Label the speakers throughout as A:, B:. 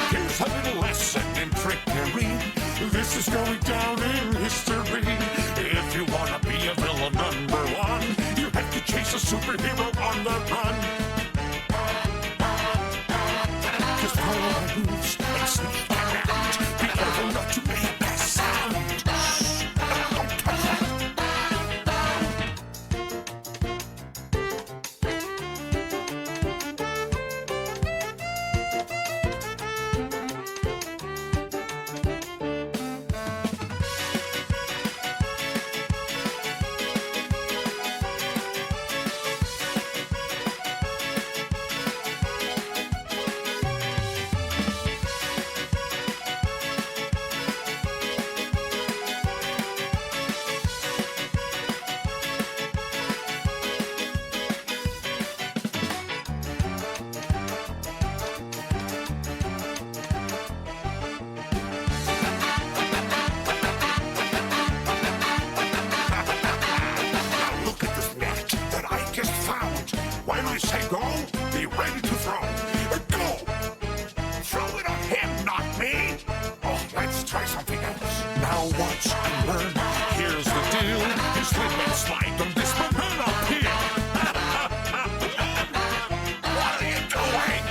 A: Here's a little lesson in trickery. This is going down in history. If you wanna be a villain #1, you have to chase a superhero on the run. Just follow my moves and sneak around. Be careful not to make a sound. Don't touch that. Now look at this net that I just found. When I say go, be ready to throw. Go! Throw it on him, not me! Oh, let's try something else. Now watch and learn. Here's the deal. You slip and slide on this banana peel. What are you doing?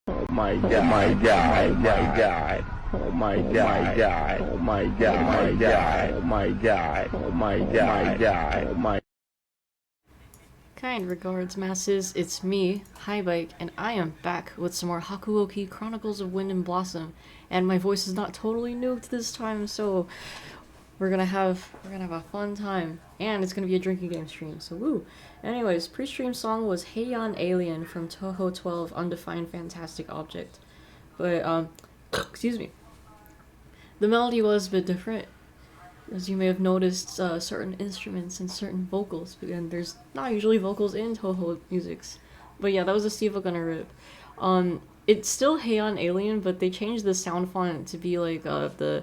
B: Oh my god, oh my god, oh my god, oh my god, oh my god, oh my god, oh my god, oh my.
C: Kind regards, masses, it's me, Highbike, and I am back with some more Hakuoki Chronicles of Wind and Blossom, and my voice is not totally nuked this time, so we're gonna have a fun time, and it's gonna be a drinking game stream, so woo. Anyways, pre-stream song was Heian Alien from Toho 12 Undefined Fantastic Object, but excuse me, the melody was a bit different. As you may have noticed, certain instruments and certain vocals, and there's not usually vocals in Toho musics. But yeah, that was a Steve Gunner rip. It's still Heian Alien, but they changed the sound font to be like the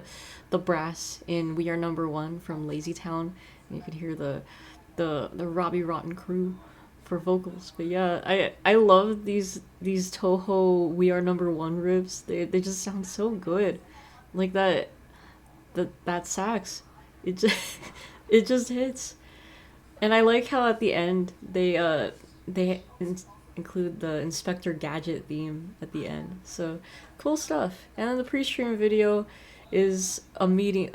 C: brass in We Are Number One from Lazy Town. And you could hear the Robbie Rotten crew for vocals. But yeah, I love these Toho We Are Number One rips. They just sound so good. Like that sax. It just hits. And I like how at the end they include the Inspector Gadget theme at the end. So cool stuff. And then the pre-stream video is a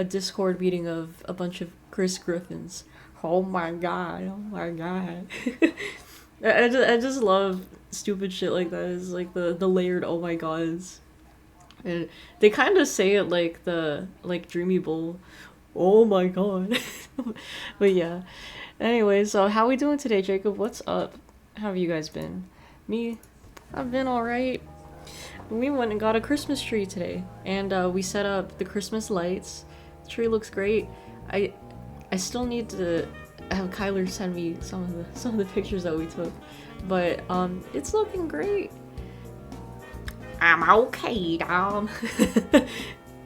C: Discord meeting of a bunch of Chris Griffins. Oh my god. I just love stupid shit like that. It's like the layered oh my gods. And they kind of say it like Dreamy Bull Oh my god. But yeah. Anyway, so how we doing today, Jacob? What's up? How have you guys been? Me? I've been alright. We went and got a Christmas tree today, and we set up the Christmas lights. The tree looks great. I still need to have Kyler send me some of the pictures that we took, but it's looking great. I'm okay, Dom.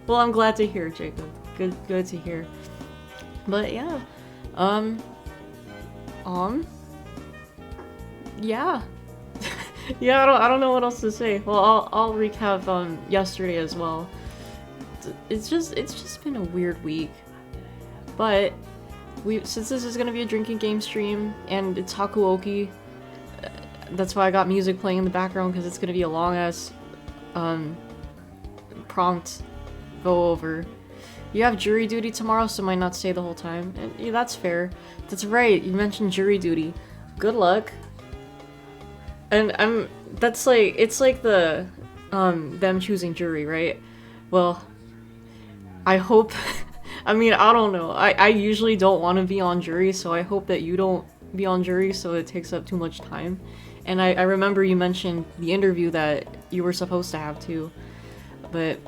C: Well, I'm glad to hear, Jacob. Good to hear. But yeah, yeah. Yeah, I don't know what else to say. Well, I'll recap yesterday as well. It's just been a weird week. But since this is gonna be a drinking game stream and it's Hakuoki, that's why I got music playing in the background, because it's gonna be a long ass prompt go over. You have jury duty tomorrow, so might not stay the whole time. And yeah, that's fair. That's right. You mentioned jury duty. Good luck. And it's like the them choosing jury, right? Well, I hope I mean, I don't know. I usually don't want to be on jury, so I hope that you don't be on jury so it takes up too much time. And I remember you mentioned the interview that you were supposed to have too. But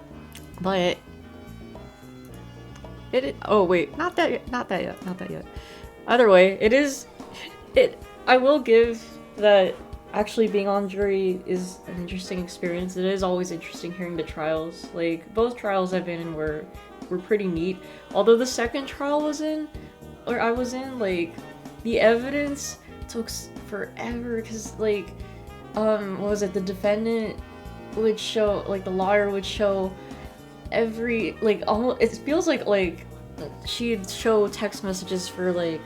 C: oh wait, not that yet. Either way, I will give that actually being on jury is an interesting experience. It is always interesting hearing the trials. Like, both trials I've been in were pretty neat. Although the second trial I was in, like, the evidence took forever, because, like, what was it, the defendant would show, like, the lawyer would show every, like, almost, it feels like she'd show text messages for, like,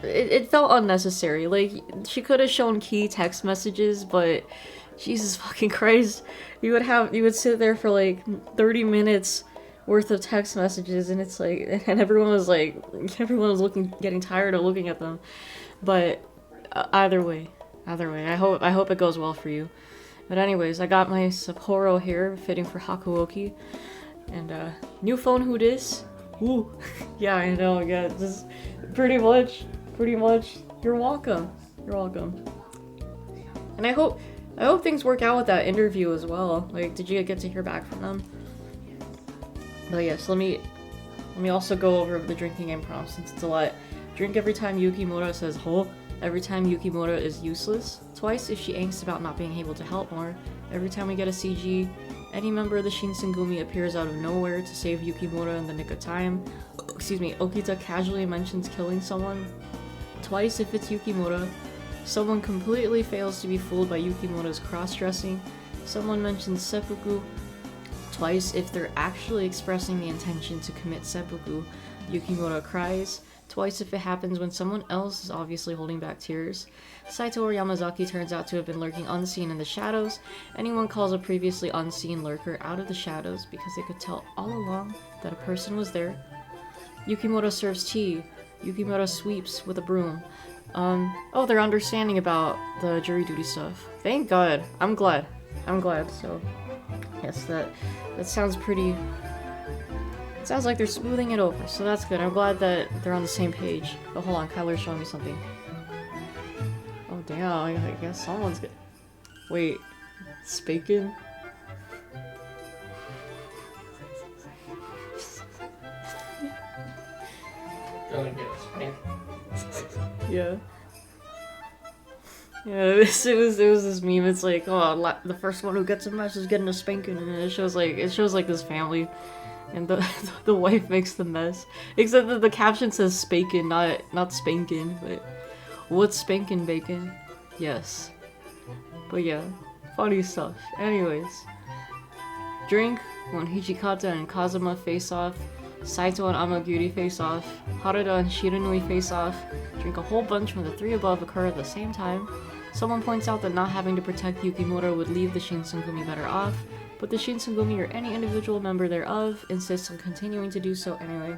C: it felt unnecessary. Like, she could have shown key text messages, but Jesus fucking Christ, you would sit there for like 30 minutes worth of text messages, and it's like, and everyone was getting tired of looking at them. But either way, I hope it goes well for you. But anyways, I got my Sapporo here, fitting for Hakuoki, and new phone, who dis? Ooh, yeah, I know, yeah, just pretty much. You're welcome. And I hope things work out with that interview as well. Like, did you get to hear back from them? But yes, let me also go over the drinking game prompts, since it's a lot. Drink every time Yukimura says ho. Every time Yukimura is useless. Twice if she angst about not being able to help more. Every time we get a CG. Any member of the Shinsengumi appears out of nowhere to save Yukimura in the nick of time. Okita casually mentions killing someone. Twice if it's Yukimura. Someone completely fails to be fooled by Yukimura's cross-dressing. Someone mentions seppuku. Twice if they're actually expressing the intention to commit seppuku. Yukimura cries. Twice if it happens when someone else is obviously holding back tears. Saito or Yamazaki turns out to have been lurking unseen in the shadows. Anyone calls a previously unseen lurker out of the shadows because they could tell all along that a person was there. Yukimura serves tea. Yukimura sweeps with a broom. Oh, they're understanding about the jury duty stuff. Thank God. I'm glad. So, yes, that sounds pretty... It sounds like they're smoothing it over, so that's good. I'm glad that they're on the same page. But hold on, Kyler's showing me something. Oh, damn, I guess someone's good. Wait, Spaken? Yeah. Yeah, it was this meme. It's like, oh, the first one who gets a mess is getting a spanking, and it shows like this family, and the wife makes the mess. Except that the caption says Spaken, not spanking. But what's spanking bacon? Yes. But yeah, funny stuff. Anyways, drink when Hijikata and Kazuma face off. Saito and Amagiri face off, Harada and Shiranui face off, drink a whole bunch when the three above occur at the same time. Someone points out that not having to protect Yukimura would leave the Shinsengumi better off, but the Shinsengumi or any individual member thereof insists on continuing to do so anyway.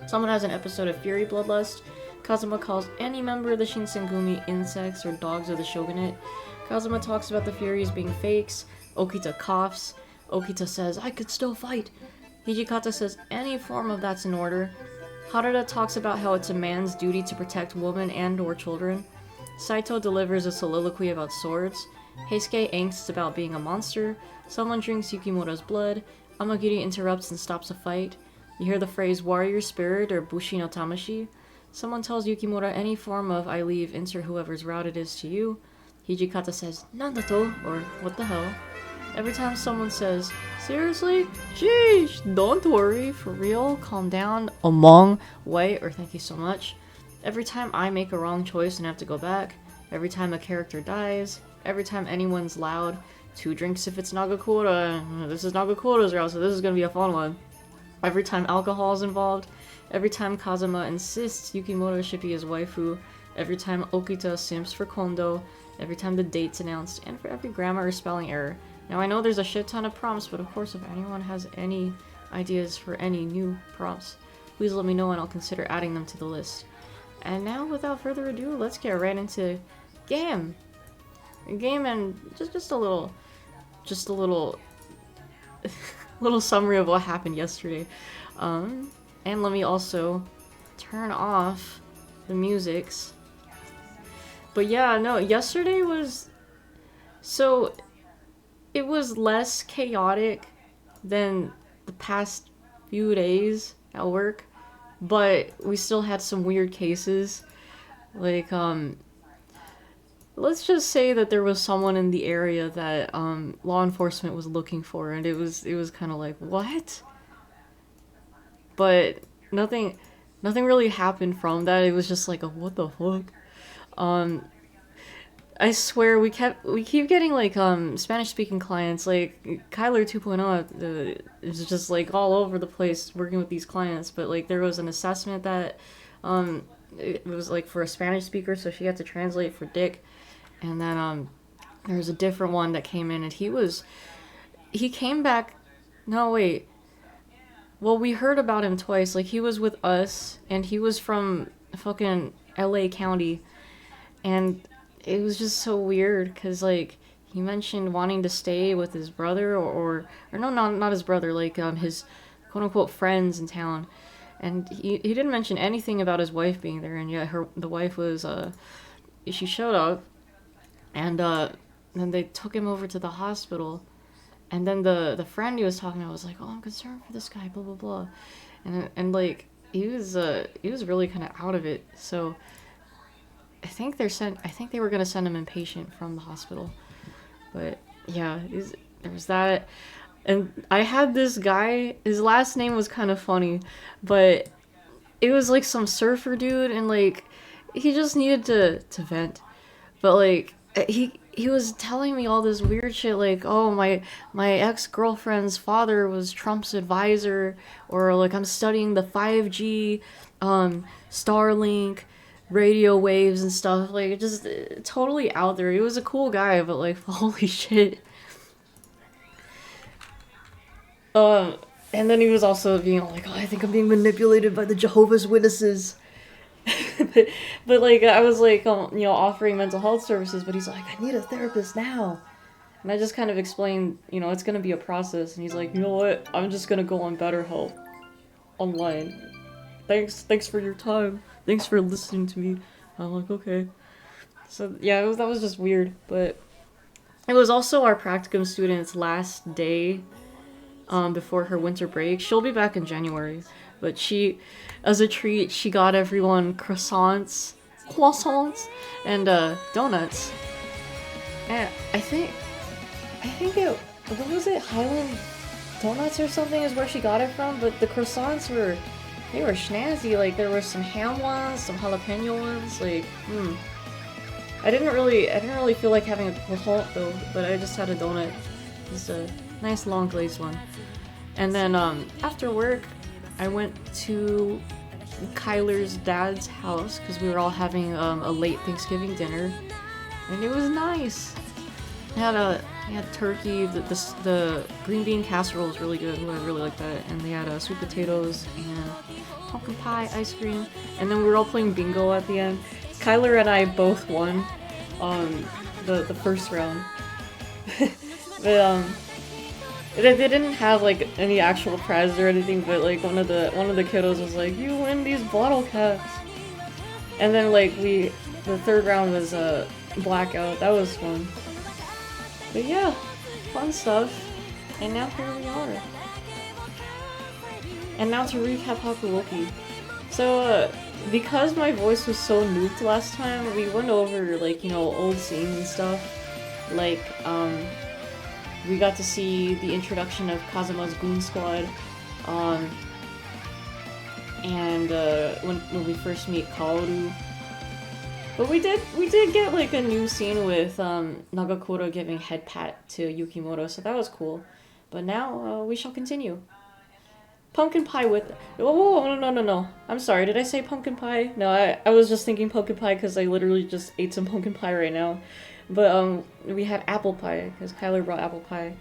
C: Someone has an episode of Fury Bloodlust. Kazuma calls any member of the Shinsengumi insects or dogs of the shogunate. Kazuma talks about the Furies being fakes. Okita coughs. Okita says, "I could still fight." Hijikata says any form of that's in order. Harada talks about how it's a man's duty to protect women and or children. Saito delivers a soliloquy about swords. Heisuke angsts about being a monster. Someone drinks Yukimura's blood. Amagiri interrupts and stops a fight. You hear the phrase warrior spirit or bushi no tamashi. Someone tells Yukimura any form of I leave, enter whoever's route it is to you. Hijikata says nandato or what the hell. Every time someone says seriously, sheesh, don't worry, for real, calm down, among, wait, or thank you so much. Every time I make a wrong choice and have to go back. Every time a character dies. Every time anyone's loud. 2 drinks if it's Nagakura. This is Nagakura's route, so this is gonna be a fun one. Every time alcohol is involved. Every time Kazuma insists Yukimura should be his waifu. Every time Okita simps for Kondo. Every time the date's announced. And for every grammar or spelling error. Now I know there's a shit ton of prompts, but of course if anyone has any ideas for any new prompts, please let me know and I'll consider adding them to the list. And now without further ado, let's get right into game. Game and just a little little summary of what happened yesterday. And let me also turn off the musics. But yeah, no, yesterday was so it was less chaotic than the past few days at work, but we still had some weird cases. Like, let's just say that there was someone in the area that law enforcement was looking for, and it was kind of like, what? But nothing really happened from that. It was just like a what the fuck. I swear we keep getting like Spanish speaking clients, like Kyler 2.0 is just like all over the place working with these clients. But like there was an assessment that it was like for a Spanish speaker, so she had to translate for Dick. And then there was a different one that came in, and he came back. No, wait. Well, we heard about him twice. Like, he was with us, and he was from fucking LA County. And it was just so weird, because, like, he mentioned wanting to stay with his brother, or no, not his brother, like, his quote-unquote friends in town. And he didn't mention anything about his wife being there, and yet the wife was, she showed up, and then they took him over to the hospital. And then the friend he was talking to was like, "Oh, I'm concerned for this guy, blah blah blah," and like he was really kind of out of it. So I think they were gonna send him inpatient from the hospital. But yeah, there was that. And I had this guy. His last name was kind of funny, but it was like some surfer dude, and like he just needed to vent. But like he was telling me all this weird shit, like, oh, my ex-girlfriend's father was Trump's advisor, or like I'm studying the 5G Starlink radio waves and stuff, like just totally out there. He was a cool guy, but like holy shit. And then he was also being like, oh, I think I'm being manipulated by the Jehovah's Witnesses. but like I was like offering mental health services, but he's like, I need a therapist now. And I just kind of explained, it's gonna be a process, and he's like, you know what, I'm just gonna go on BetterHelp online. Thanks for your time, thanks for listening to me. I'm like, okay. So yeah, that was just weird. But it was also our practicum student's last day before her winter break. She'll be back in January, but she, as a treat, she got everyone croissants, and donuts. And I think what was it, Highland Donuts or something is where she got it from. But the croissants were snazzy. Like there were some ham ones, some jalapeno ones. Like, I didn't really feel like having a croissant though. But I just had a donut, just a nice long glazed one. And then after work, I went to Kyler's dad's house because we were all having a late Thanksgiving dinner, and it was nice. They had turkey. The green bean casserole was really good. I really liked that. And they had sweet potatoes and pumpkin pie, ice cream, and then we were all playing bingo at the end. Kyler and I both won the first round. But They didn't have like any actual prizes or anything, but like one of the kiddos was like, "You win these bottle caps," and then like the third round was blackout. That was fun. But yeah, fun stuff. And now here we are. And now to recap Hakuoki. So because my voice was so nuked last time, we went over like, you know, old scenes and stuff. Like we got to see the introduction of Kazuma's Goon Squad, and when we first meet Kaoru. But we did get like a new scene with Nagakura giving head pat to Yukimoto, so that was cool. But now we shall continue. Pumpkin pie with... Oh, no. I'm sorry, did I say pumpkin pie? No, I was just thinking pumpkin pie because I literally just ate some pumpkin pie right now. But we had apple pie, because Kyler brought apple pie.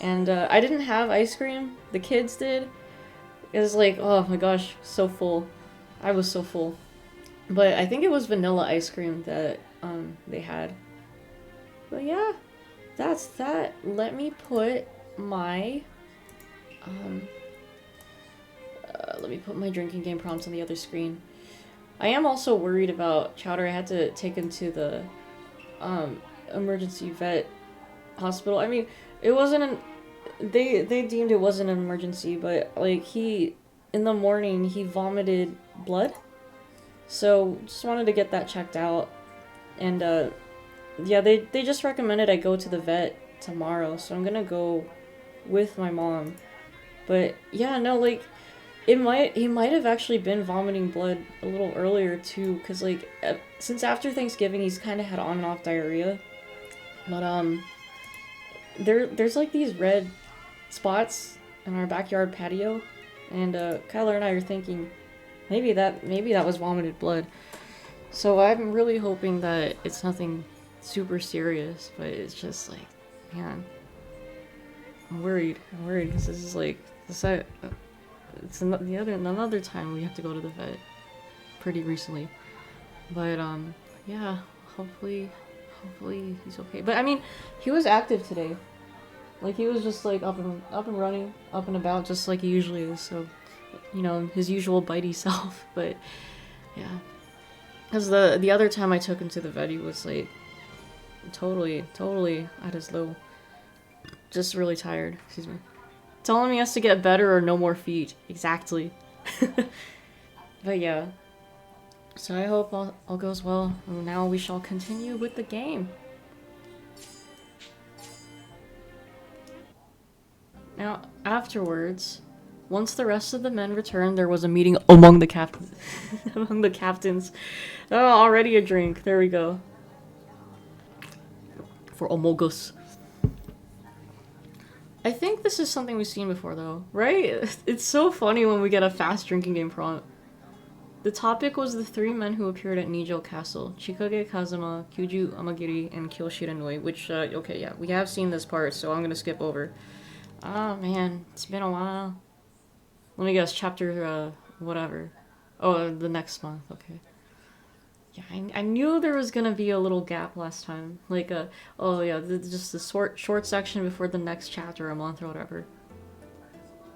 C: And I didn't have ice cream, the kids did. It was like, oh my gosh, so full. I was so full. But I think it was vanilla ice cream that they had. But yeah, that's that. Let me put my... let me put my drinking game prompts on the other screen. I am also worried about Chowder. I had to take him to the emergency vet hospital. I mean, it wasn't an... They deemed it wasn't an emergency, but like in the morning, he vomited blood. So just wanted to get that checked out. And yeah, they just recommended I go to the vet tomorrow, so I'm gonna go with my mom. But yeah, no, like he might have actually been vomiting blood a little earlier too, because like since after Thanksgiving he's kind of had on and off diarrhea. But there's like these red spots in our backyard patio, and Kyler and I are thinking maybe that was vomited blood. So I'm really hoping that it's nothing super serious, but it's just like, man, I'm worried because this is like it's another time we have to go to the vet pretty recently. But yeah, hopefully he's okay. But I mean, he was active today. Like he was just like up and running, up and about just like he usually is. So, you know, his usual bitey self. But yeah, because the other time I took him to the vet, he was like totally at his low, just really tired. Excuse me. Telling me he has to get better or no more feet. Exactly. But yeah. So I hope all goes well. And now we shall continue with the game. Now, afterwards, once the rest of the men returned, there was a meeting among the captains. Among the captains. Oh, already a drink. There we go. For Omogus. I think this is something we've seen before, though, right? It's so funny when we get a fast drinking game prompt. The topic was the three men who appeared at Nijo Castle: Chikage Kazuma, Kyuju Amagiri, and Kyoshiro Nui, which, okay, yeah, we have seen this part, so I'm gonna skip over. Oh, man, it's been a while. Let me guess, chapter, whatever. Oh, the next month, okay. Yeah, I knew there was gonna be a little gap last time. Like, oh yeah, just the short section before the next chapter, a month or whatever.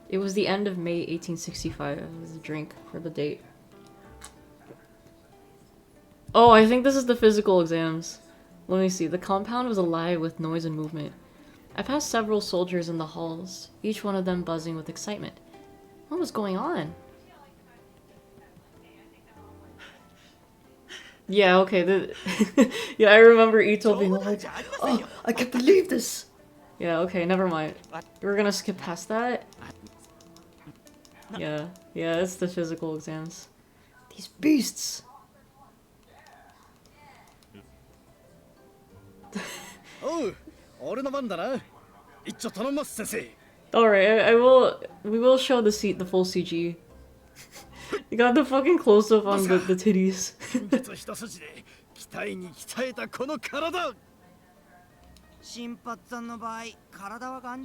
C: It was the end of May 1865. It was the drink for the date. Oh, I think this is the physical exams. Let me see. The compound was alive with noise and movement. I passed several soldiers in the halls, each one of them buzzing with excitement. What was going on? Yeah, okay. Yeah, I remember Ito being like, oh, I can't believe this! Yeah, okay, never mind. We're gonna skip past that. Yeah, it's the physical exams. These beasts! Alright, we will show the full CG. You got the fucking close-up on the titties.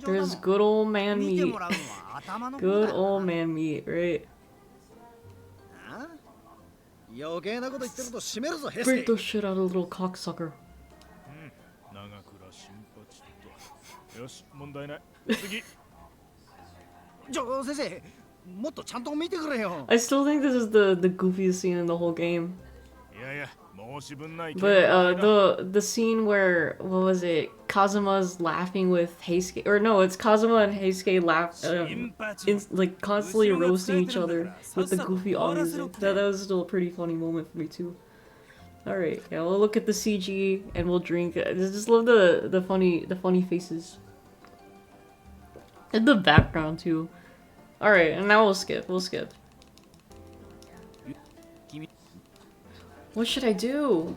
C: There's good old man meat. Good old man meat, right? Beat the shit out of little cocksucker.
D: よし、問題ない。次。
E: 先生、もっとちゃんと見てくれよ。
C: I still think this is the goofiest scene in the whole game.
D: いやいや、申し分ない。
C: But the scene where, what was it, Kazuma's laughing with Heisuke, or no, it's Kazuma and Heisuke like constantly roasting each other with the goofy all music. That was still a pretty funny moment for me too. All right, yeah, we'll look at the CG and we'll drink. I just love the funny faces and the background too. All right, and now we'll skip. What should I do?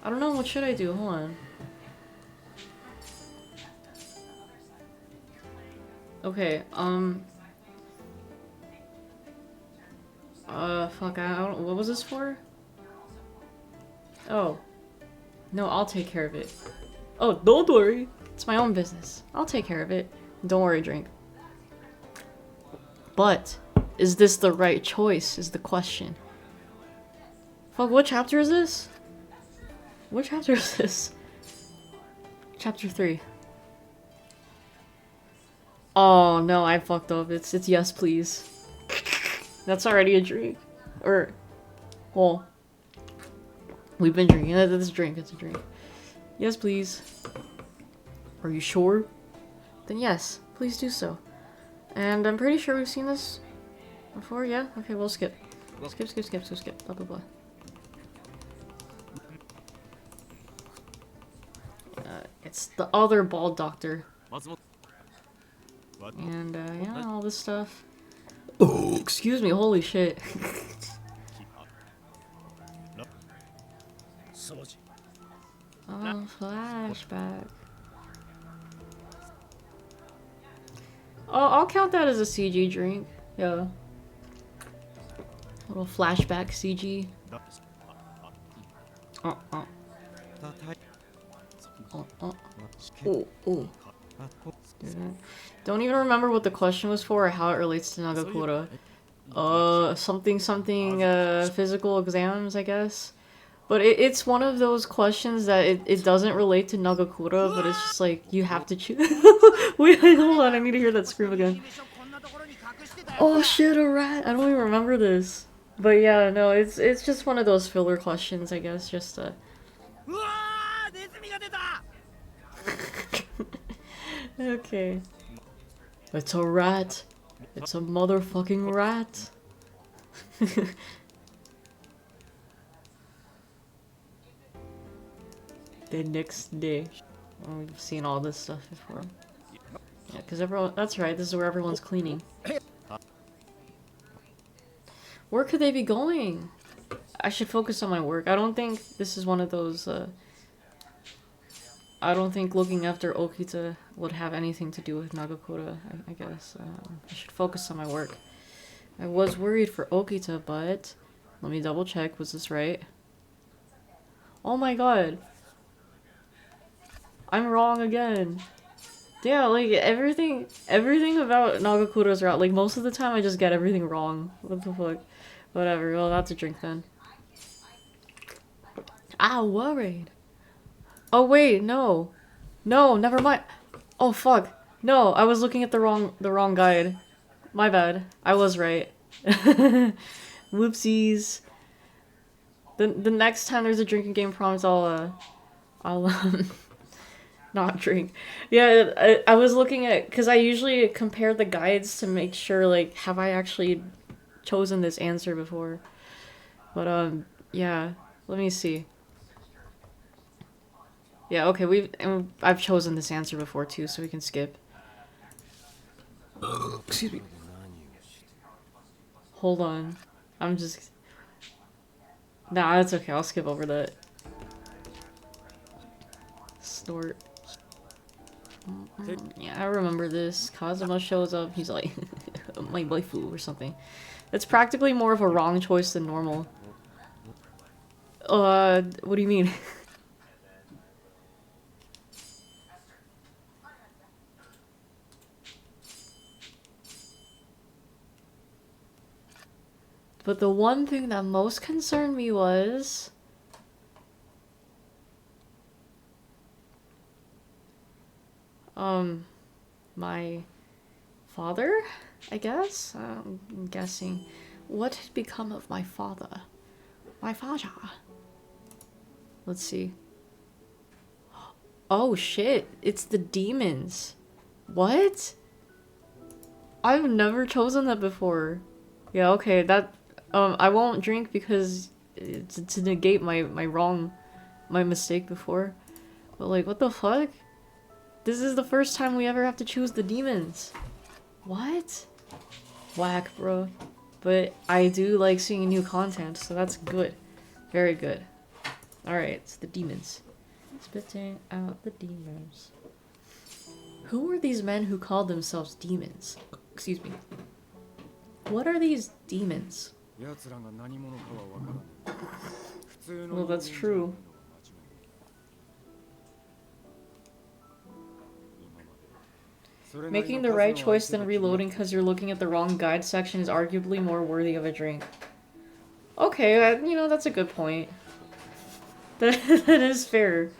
C: I don't know. What should I do? Hold on. Okay. Fuck. I don't. What was this for? Oh. No, I'll take care of it. Oh, don't worry. It's my own business. I'll take care of it. Don't worry, drink. But is this the right choice? Is the question. Fuck, what chapter is this? What chapter is this? Chapter 3. Oh no, I fucked up. It's yes please. That's already a drink. Or, well, we've been drinking. It's a drink, it's a drink. Yes please. Are you sure? Then yes, please do so. And I'm pretty sure we've seen this before, yeah? Okay, we'll skip. Skip, blah blah blah. It's the other bald doctor. And, yeah, all this stuff. Oh, excuse me, holy shit. Oh, flashback. Oh, I'll count that as a CG drink. Yeah. Little flashback CG. Oh. Don't even remember what the question was for or how it relates to Nagakura. Something, physical exams, I guess. But it's one of those questions that it doesn't relate to Nagakura, but it's just like, you have to choose. Wait, hold on, I need to hear that scream again. Oh shit, a rat! I don't even remember this. But yeah, no, it's just one of those filler questions, I guess, just Okay. It's a rat. It's a motherfucking rat. The next day. Oh, we've seen all this stuff before. Yeah, because everyone. That's right, this is where everyone's cleaning. Where could they be going? I should focus on my work. I don't think this is one of those, I don't think looking after Okita would have anything to do with Nagakura, I guess. I should focus on my work. I was worried for Okita, but... Let me double check, was this right? Oh my god! I'm wrong again! Damn, like, everything about Nagakura's route, like, most of the time I just get everything wrong. What the fuck? Whatever, well, that's a drink then. I'm worried. Oh wait, no. No, never mind. Oh fuck. No, I was looking at the wrong guide. My bad. I was right. Whoopsies. The next time there's a drinking game, promise I'll not drink. Yeah, I was looking at, because I usually compare the guides to make sure, like, have I actually chosen this answer before? But yeah, let me see. Yeah, okay, I've chosen this answer before too, so we can skip. Excuse me. Hold on. I'm just... Nah, that's okay, I'll skip over that. Snort. Yeah, I remember this. Kazuma shows up, he's like, my waifu or something. It's practically more of a wrong choice than normal. What do you mean? But the one thing that most concerned me was... My father, I guess? I'm guessing. What had become of my father? My father. Let's see. Oh shit, it's the demons. What? I've never chosen that before. Yeah, okay, that I won't drink because to negate my mistake before. But like, what the fuck? This is the first time we ever have to choose the demons. What? Whack, bro. But I do like seeing new content, so that's good. Very good. Alright, it's the demons. Spitting out the demons. Who were these men who called themselves demons? Excuse me. What are these demons? Well, that's true. Making the right choice than reloading because you're looking at the wrong guide section is arguably more worthy of a drink. Okay, you know, that's a good point. That is fair.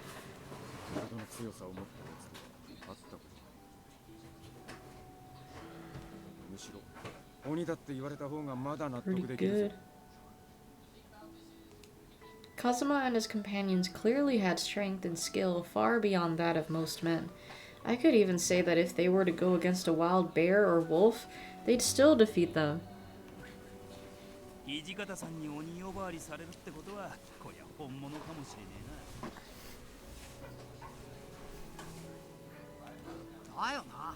C: Pretty good. Kazuma and his companions clearly had strength and skill far beyond that of most men. I could even say that if they were to go against a wild bear or wolf, they'd still defeat them.
F: 土方さんに鬼呼ばわりされるってことはこりゃ本物かもしれねえな。だよな。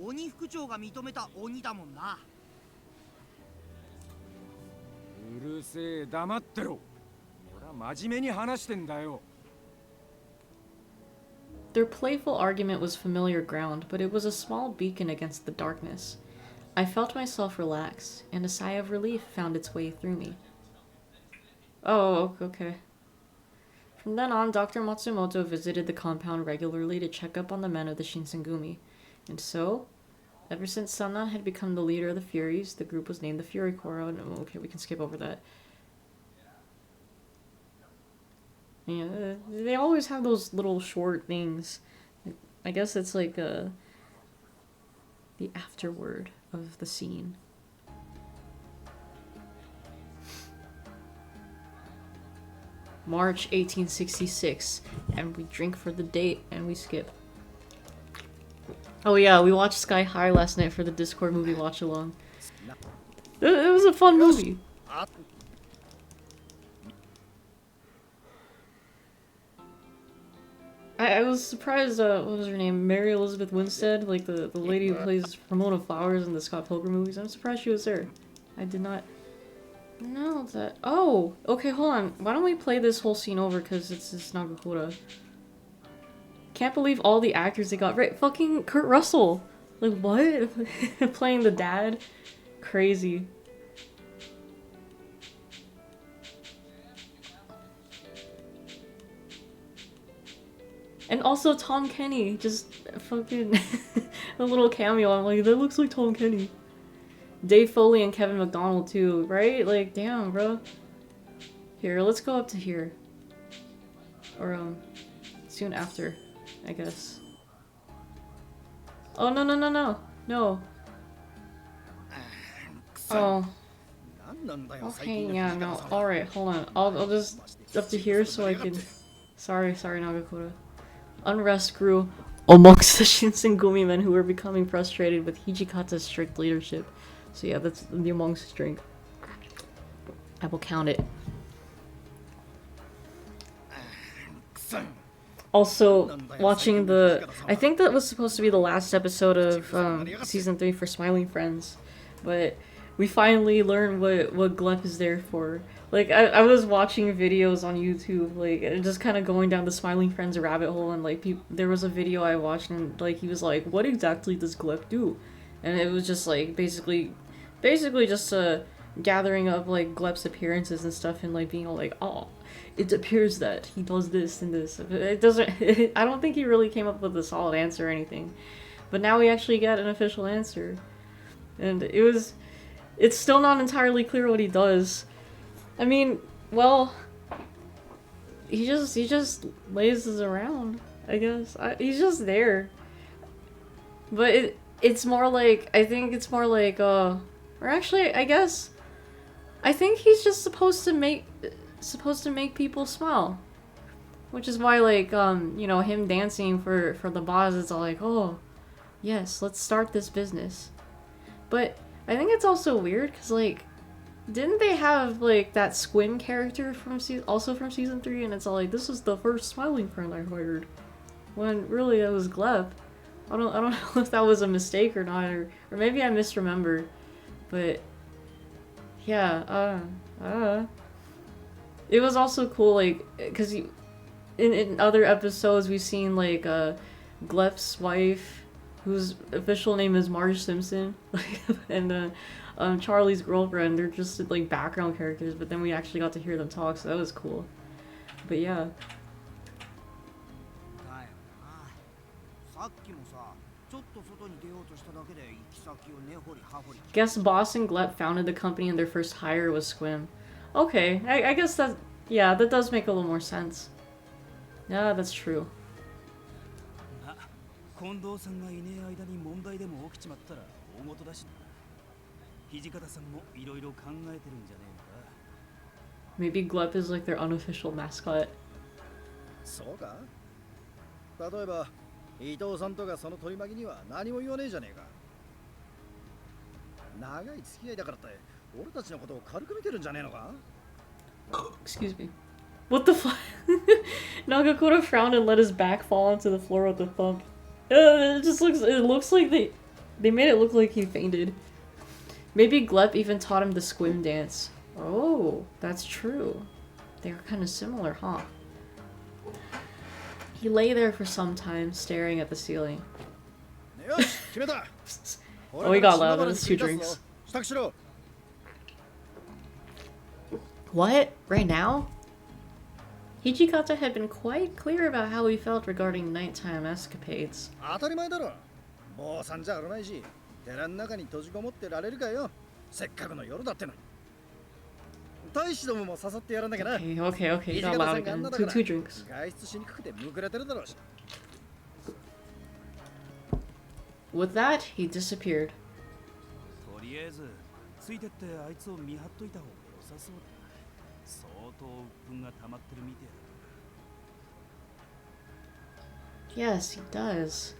F: 鬼副長が認めた鬼だもんな。
G: うるせえ、黙ってろ。俺は真面目に話してんだよ。
C: Their playful argument was familiar ground, but it was a small beacon against the darkness. I felt myself relax, and a sigh of relief found its way through me. Oh, okay. From then on, Dr. Matsumoto visited the compound regularly to check up on the men of the Shinsengumi. And so, ever since Sannan had become the leader of the Furies, the group was named the Fury Corps. Oh, no, okay, we can skip over that. Yeah, they always have those little short things. I guess it's like the afterword of the scene. March 1866, and we drink for the date and we skip. Oh yeah, we watched Sky High last night for the Discord movie watch along. It was a fun movie. I was surprised, what was her name? Mary Elizabeth Winstead, like the lady who plays Ramona Flowers in the Scott Pilgrim movies. I'm surprised she was there. I did not know that. Oh! Okay, hold on. Why don't we play this whole scene over because it's Nagakura. Can't believe all the actors they got right. Fucking Kurt Russell! Like, what? Playing the dad? Crazy. And also Tom Kenny, just fucking a little cameo. I'm like, that looks like Tom Kenny. Dave Foley and Kevin McDonald too, right? Like, damn, bro. Here, let's go up to here. Or, soon after, I guess. Oh, no, no, no, no. No. Oh. Okay, yeah, no. Alright, hold on. I'll just up to here so I can... Sorry, Nagakura. Unrest grew amongst the Shinsengumi men who were becoming frustrated with Hijikata's strict leadership. So yeah, that's the amongst drink. I will count it. Also, watching the... I think that was supposed to be the last episode of Season 3 for Smiling Friends. But we finally learned what Glep is there for. Like, I was watching videos on YouTube, like, just kind of going down the Smiling Friends rabbit hole, and, like, there was a video I watched, and, like, he was like, what exactly does Glep do? And it was just, like, basically just a gathering of, like, Glep's appearances and stuff, and, like, being all like, oh, it appears that he does this and this. It doesn't, I don't think he really came up with a solid answer or anything. But now we actually got an official answer. And it's still not entirely clear what he does. I mean, well, he just lazes around, I guess. He's just there. But it's more like, I think it's more like, or actually, I guess, I think he's just supposed to make people smile. Which is why, like, you know, him dancing for the boss, it's all like, oh, yes, let's start this business. But I think it's also weird, because, like, didn't they have, like, that Squim character from also from Season 3, and it's all like, this is the first smiling friend I hired. When really it was Gleb. I don't know if that was a mistake or not, or maybe I misremember. But, yeah, it was also cool, like, because in other episodes we've seen, like, Gleb's wife, whose official name is Marge Simpson, and Charlie's girlfriend. They're just like background characters, but then we actually got to hear them talk, so that was cool. But yeah.
F: さっきもさ、ちょっと外に出ようとしただけで行き先を根掘り葉掘り。
C: Guess Boss and Gleb founded the company and their first hire was Squim. Okay, I guess that, yeah, that does make a little more sense. Yeah, that's true.
H: 近藤さんがいねえ間に問題でも起きちまったら大事だしな。土方さんもいろいろ考えてるんじゃねえのか。
C: Maybe Gleb is like their unofficial mascot.
E: そうか。例えば伊藤さんとかその取り巻きには何も言わねえじゃねえか。長い付き合いだからって俺たちのことを軽く見てるんじゃねえのか。
C: Excuse me. What the fuck? Nagakura frowned and let his back fall onto the floor with a thump. It looks like they made it look like he fainted. Maybe Gleb even taught him the Squim dance. Oh, that's true. They are kind of similar, huh? He lay there for some time, staring at the ceiling. Oh, he got loud. That was 2 drinks. What? Right now? Hijikata had been quite clear about how he felt regarding nighttime escapades.
E: 当たり前だろ。坊さんじゃあるまいし、寺の中に閉じこもってられるかよ。せっかくの夜だってのに。大使どもも誘ってやらなきゃな。
C: Okay, he got loud again. 2 drinks.
E: 外出しにくくてむくれてるだろうし。
C: With that, he disappeared.
H: とりあえずついてってあいつを見張っといた方が良さそうだ。相当鬱憤が溜まってるみてえだ。
C: Yes, he does.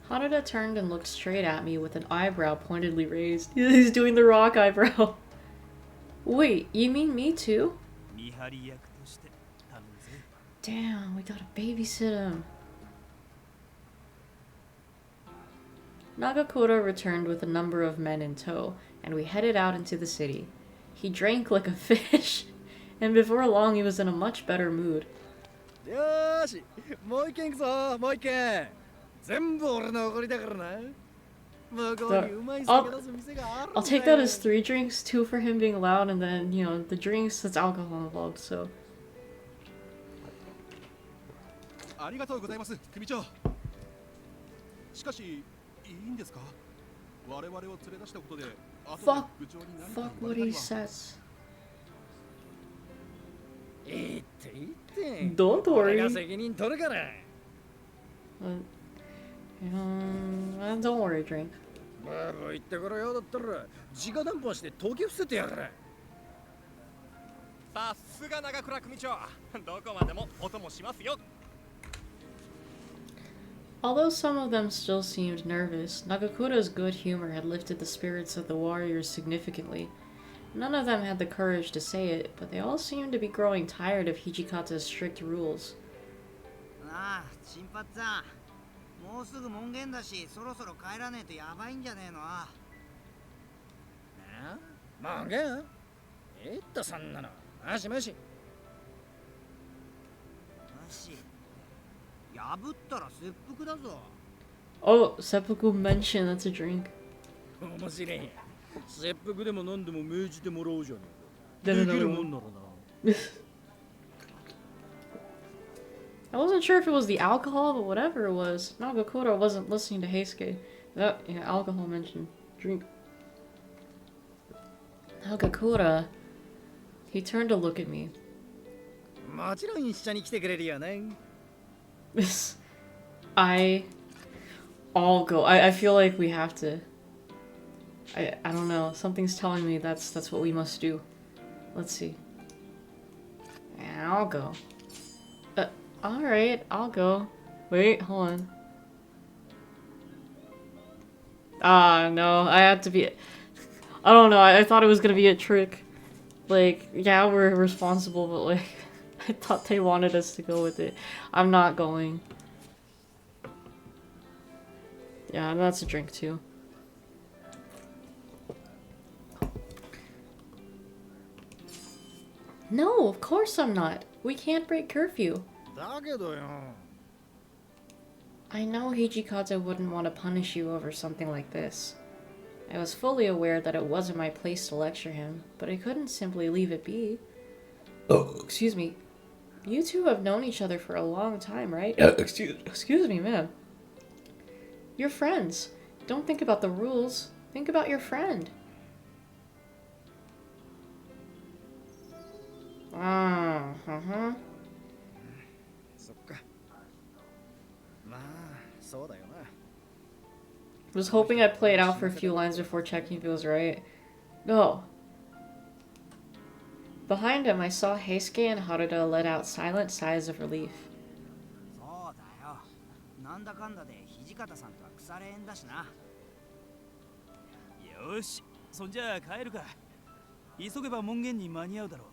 C: Hanada turned and looked straight at me with an eyebrow pointedly raised. He's doing the rock eyebrow. Wait, you mean me too?
H: 見張り役として頼むぜ。
C: Damn, we gotta babysit him. Nagakura returned with a number of men in tow, and we headed out into the city. He drank like a fish, and before long he was in a much better mood.
E: よーし、もう一軒行くぞ、もう一軒。全部俺のおごりだからな。向こうにうまい酒出す店があるんだよ。
C: I'll take that as 3 drinks, 2 for him being loud, and then, you know, the drinks, that's alcohol involved, so.
I: ありがとうございます、組長。しかし、いいんですか？我々を連れ出したことで、後で部長に何か
C: Fuck
I: 言わ
C: what
I: れた
C: he
I: りは。
C: says.
E: いいっていいって。
C: Don't worry.
E: 俺が責任取るから。
C: Don't worry, drink.
E: バーブ言ってからよだったら直談判して溶け伏せてやる。
J: さすが長倉組長。どこまでもお供しますよ。
C: Although some of them still seemed nervous, Nagakura's good humor had lifted the spirits of the warriors significantly. None of them had the courage to say it, but they all seemed to be growing tired of Hijikata's strict rules.
F: ああ、新八さん。もうすぐ門限だし、そろそろ帰らねえとやばいんじゃねえの。
E: なあ、門限？えっとそんなの。もしもし。
F: よし。破ったら切腹だぞ。
C: Oh, seppuku mention, that's a drink.
E: 面白い。切腹でも何でも命じてもらおうじゃねえ
C: No,
E: か。
C: no,
E: でき
C: no,
E: る
C: no.
E: もんならな。
C: I wasn't sure if it was the alcohol, but whatever it was, Nagakura wasn't listening to Heisuke. That, yeah, alcohol mentioned. Drink. Nagakura. He turned to look at me.
E: もちろん一緒に来てくれるよね。
C: all go. I feel like we have to. I don't know. Something's telling me that's what we must do. Let's see. Yeah, I'll go. Alright, I'll go. Wait, hold on. Ah, no, I had to be... I don't know, I thought it was gonna be a trick. Like, yeah, we're responsible, but like, I thought they wanted us to go with it. I'm not going. Yeah, that's a drink too. No, of course I'm not. We can't break curfew.
E: だけどよ。
C: I know Hijikata wouldn't want to punish you over something like this. I was fully aware that it wasn't my place to lecture him, but I couldn't simply leave it be. Oh, excuse me. You two have known each other for a long time, right? Excuse me, man. You're friends. Don't think about the rules. Think about your friend. Uh-huh.
E: そっか。まあ、そうだよな。
C: Was hoping I'd play it out for a few lines before checking if it was right. No. Behind him, I saw Heisuke and Haruda let out silent sighs of relief.
F: そうだよ。なんだかんだで土方さんとは腐れ縁だしな。
H: よし、そんじゃあ帰るか。急げば門限に間に合うだろう。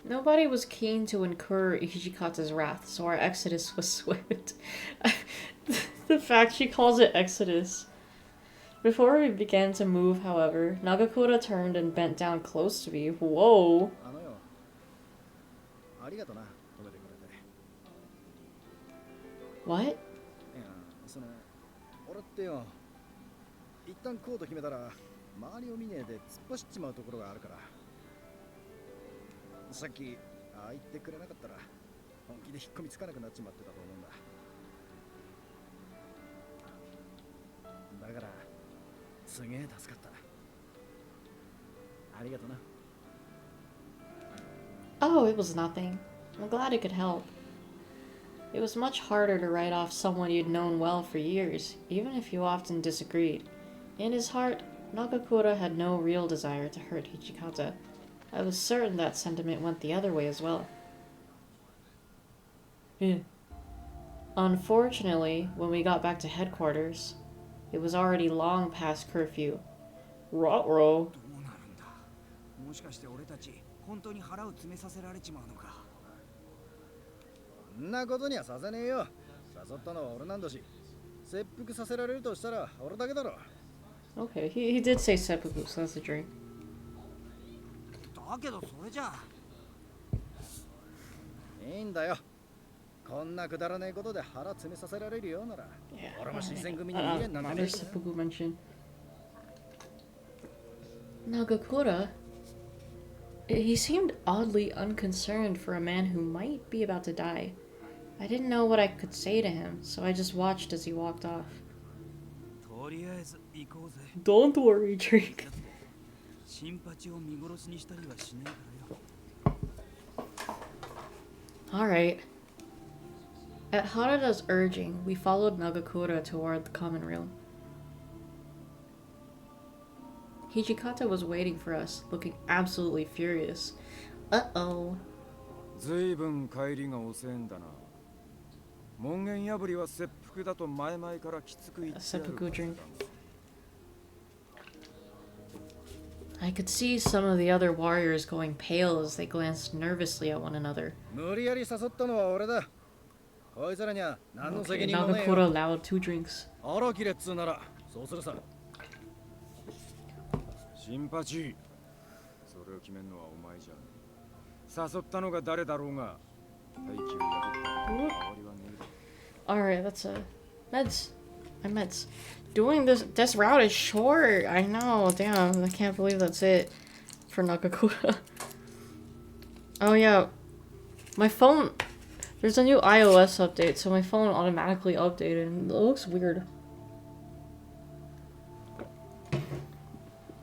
C: Nobody was keen to incur Hijikata's wrath, so our exodus was swift. The fact she calls it exodus. Before we began to move, however, Nagakura turned and bent down close to me. Whoa!
E: あのよ。ありがとな、止めてくれて。
C: What?
E: いや、その、俺ってよ、一旦こうと決めたら、周りを見ねえで突っ走っちまうところがあるから。 さっきああ言ってくれなかったら本気で引っ込みつかなくなっちまってたと思うんだ。だからすげえ助かった。ありがとな。
C: Oh, it was nothing. I'm glad it could help. It was much harder to write off someone you'd known well for years, even if you often disagreed. In his heart, Nagakura had no real desire to hurt Hijikata. I was certain that sentiment went the other way as well. Unfortunately, when we got back to headquarters, it was already long past curfew. Ruh-roh.
F: どうなるんだ。もしかして俺たち本当に腹を詰めさせられちまうのか。
E: そんなことにはさせねえよ。誘ったのは俺なんだし、切腹させられるとしたら俺だけだろ。
C: Okay, he did say seppuku, so that's a drink.
F: だけどそれじゃ。
E: いいんだよ。こんなくだらねえことで腹詰めさせられるようなら、俺も新選組に未練なんてねえ。
C: Another seppuku mention. Nagakura? He seemed oddly unconcerned for a man who might be about to die. I didn't know what I could say to him, so I just watched as he walked off.
H: とりあえず行こうぜ。
C: Don't worry, Drake.
H: シンパチを見殺しにしたりはしねえからよ。
C: Alright. At Haruda's urging, we followed Nagakura toward the common room. Hijikata was waiting for us, looking absolutely furious. Uh-oh.
G: ずいぶん帰りが遅えんだな。門限破りは切腹だと前々からきつく言ってある。
C: Seppuku drink. I could see some of the other warriors going pale as they glanced nervously at one another.
E: 無理やり誘ったのは俺だ。こいつらには何の
C: Okay,
E: 責任もねえ
C: Nagakura
E: よ。
C: allowed 2 drinks.
E: 荒切れっつうならそうするさ。
G: シンパチー。それを決めんのはお前じゃん。誘ったのが誰だろうが。大気を破ったことに変わりはねえ。
C: Alright, that's meds. My meds. Doing this route is short. I know. Damn, I can't believe that's it for Nagakura. Oh yeah, my phone. There's a new iOS update, so my phone automatically updated. And it looks weird.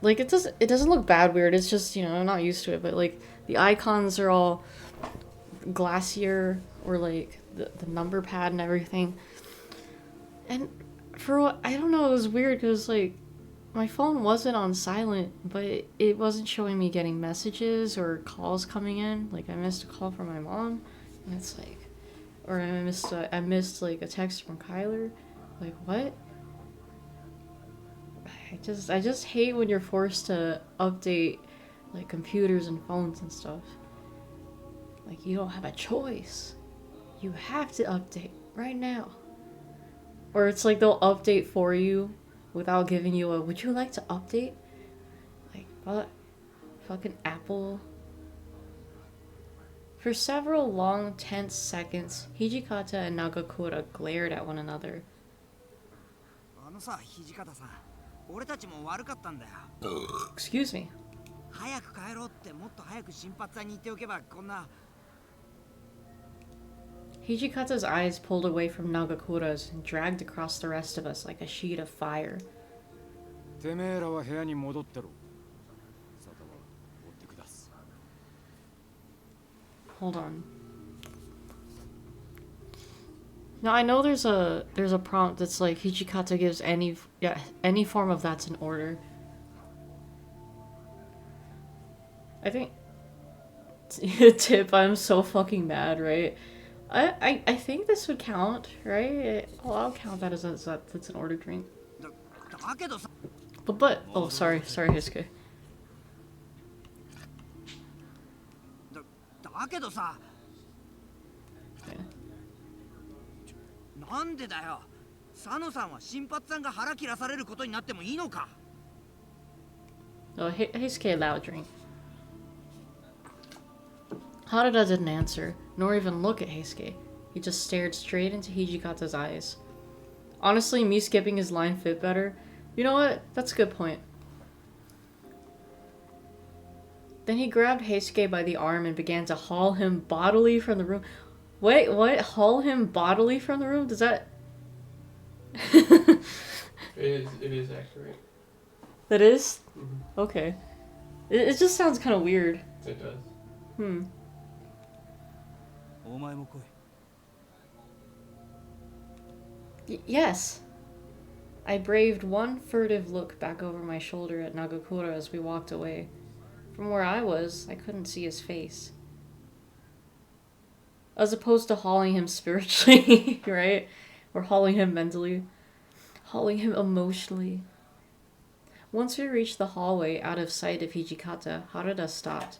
C: Like it doesn't look bad weird. It's just, you know, I'm not used to it. But like the icons are all glassier, or like the number pad and everything. And for what, I don't know, it was weird because, like, my phone wasn't on silent, but it wasn't showing me getting messages or calls coming in. Like, I missed a call from my mom, and it's like, or I missed like a text from Kyler. Like, what? I just hate when you're forced to update like computers and phones and stuff. Like, you don't have a choice. You have to update right now. Or it's like they'll update for you without giving you a, would you like to update? Like, what? Fucking Apple. For several long, tense seconds, Hijikata and Nagakura glared at one another.
F: あのさ、土方さん、俺たちも悪かったんだよ。
C: Excuse me.
F: 早く帰ろうってもっと早く新発隊に行っておけばこんな。
C: Hijikata's eyes pulled away from Nagakura's and dragged across the rest of us like a sheet of fire.
G: てめえらは部屋に戻ってろ。佐田は追って下す。
C: Hold on. Now I know there's a prompt that's like Hijikata gives any form of that's an order. I think tip, I'm so fucking mad, right? I think this would count, right? I'll count that as that's an order drink. But oh sorry Hisuke.
F: だけどさ、なんでだよ。佐野さんは新発さんが腹切らされることになってもいいのか。
C: Oh, Heisuke allowed drink. Harada didn't answer, nor even look at Heisuke. He just stared straight into Hijikata's eyes. Honestly, me skipping his line fit better. You know what? That's a good point. Then he grabbed Heisuke by the arm and began to haul him bodily from the room. Wait, what? Haul him bodily from the room? Does that...
K: It is accurate.
C: That is?
K: Mm-hmm.
C: Okay. It just sounds kind of weird.
K: It does.
C: Hmm.
H: お前も来い。
C: Yes. I braved one furtive look back over my shoulder at Nagakura as we walked away. From where I was, I couldn't see his face. As opposed to hauling him spiritually, right? Or hauling him mentally. Hauling him emotionally. Once we reached the hallway out of sight of Hijikata, Harada stopped.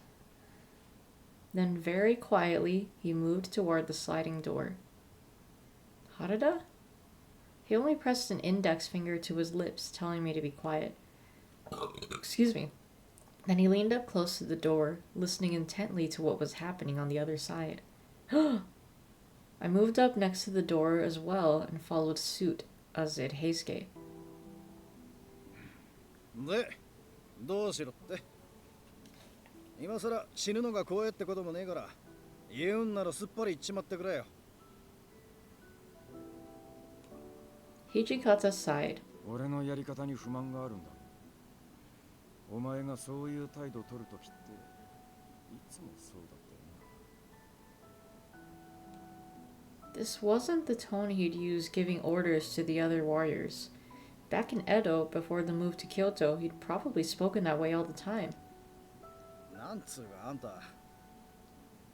C: Then very quietly, he moved toward the sliding door. Harada? He only pressed an index finger to his lips, telling me to be quiet. Excuse me. Then he leaned up close to the door, listening intently to what was happening on the other side. I moved up next to the door as well and followed suit, as did Heisuke.
E: で、どうしろって今さら死ぬのが怖いってこともねえから言うんならすっぱり言っちまってくれよ
C: Hijikata sighed.
G: 俺のやり方に不満があるんだ。お前がそういう態度を取るときっていつもそうだったよな。
C: This wasn't the tone he'd use giving orders to the other warriors. Back in Edo, before the move to Kyoto, he'd probably spoken that way all the time.
E: なんつうかあんた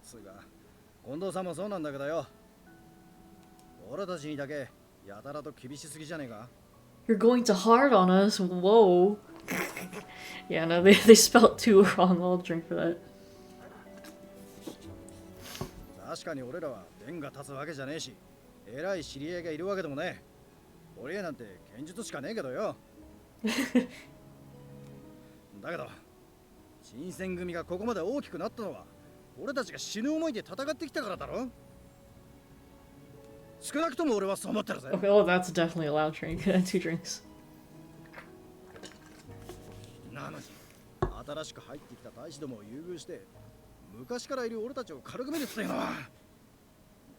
E: つうか近藤さんもそうなんだけどよ俺たちにだけやたらと厳しすぎじゃねえか
C: You're going to hard on us? Whoa. Yeah, no, they spelled two wrong. I'll drink for that.
E: 確かに俺らは弁が立つわけじゃねえし偉い知り合いがいるわけでもねえ俺やなんて剣術しかねえけどよだけど新選組がここまで大きくなったのは俺たちが死ぬ思いで戦ってきたからだろ少なくとも俺はそう思ってるぜ
C: Okay, well, that's definitely a loud drink. 2 drinks.
E: なのに新しく入ってきた大使どもを優遇して昔からいる俺たちを軽く見るっていうのは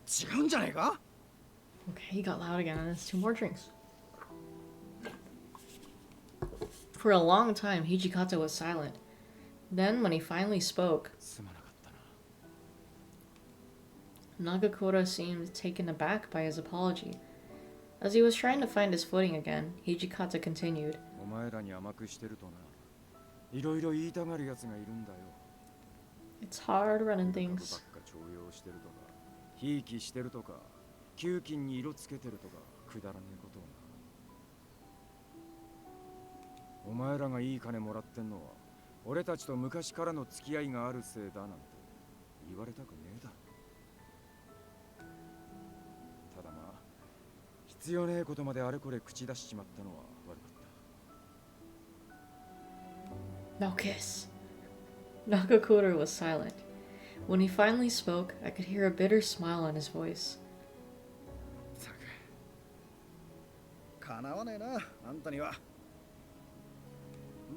E: 違うんじゃねえか
C: Okay, he got loud again, and it's 2 more drinks. For a long time, Hijikata was silent. Then, when he finally spoke, Nagakura seemed taken aback by his apology. As he was trying to find his footing again, Hijikata continued.
G: お前らに甘くしてるとな、いろいろ言いたがるやつがいるんだよ。
C: It's hard running
G: ばっ
C: things.
G: か重用してるとか、ひいきしてるとか、給金に色つけてるとか、くだらねえことをな。お前らがいい金もらってんのは、俺たちと昔からの付き合いがあるせいだなんて言われたくねえだろ。ただまあ、必要ねえことまであれこれ口出しちまったのは悪かった。
C: No kiss. Nagakura was silent. When he finally spoke, I could hear a bitter smile on his voice.
E: かなわねえな、あんたには。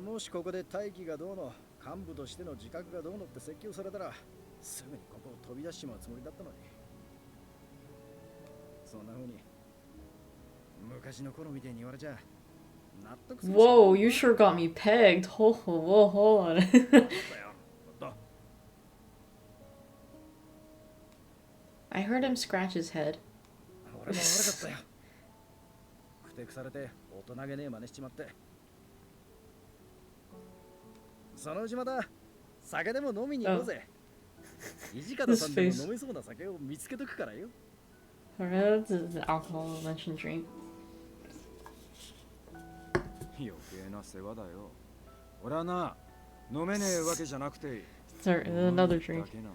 E: もしここで大気がどうの、幹部としての自覚がどうのって説教されたら、すぐにここを飛び出しちまうつもりだったのに。そんな風に昔の頃みたいに言われちゃ納得する。
C: Whoa, you sure got me pegged. Whoa, hold on. I heard him scratch his head.
E: 俺も悪かったよ。ふてくされて大人げねえ真似しちまって。そのうちまた酒でも飲みに行こうぜ。土方さんでも飲めそうな酒を見つけとくからよ。
C: Alright, that's an alcohol mentioned drink.
G: 余計な世話だよ。俺はな、飲めねえわけじゃなくて、
C: Sorry, another drink.
G: だけなんだ。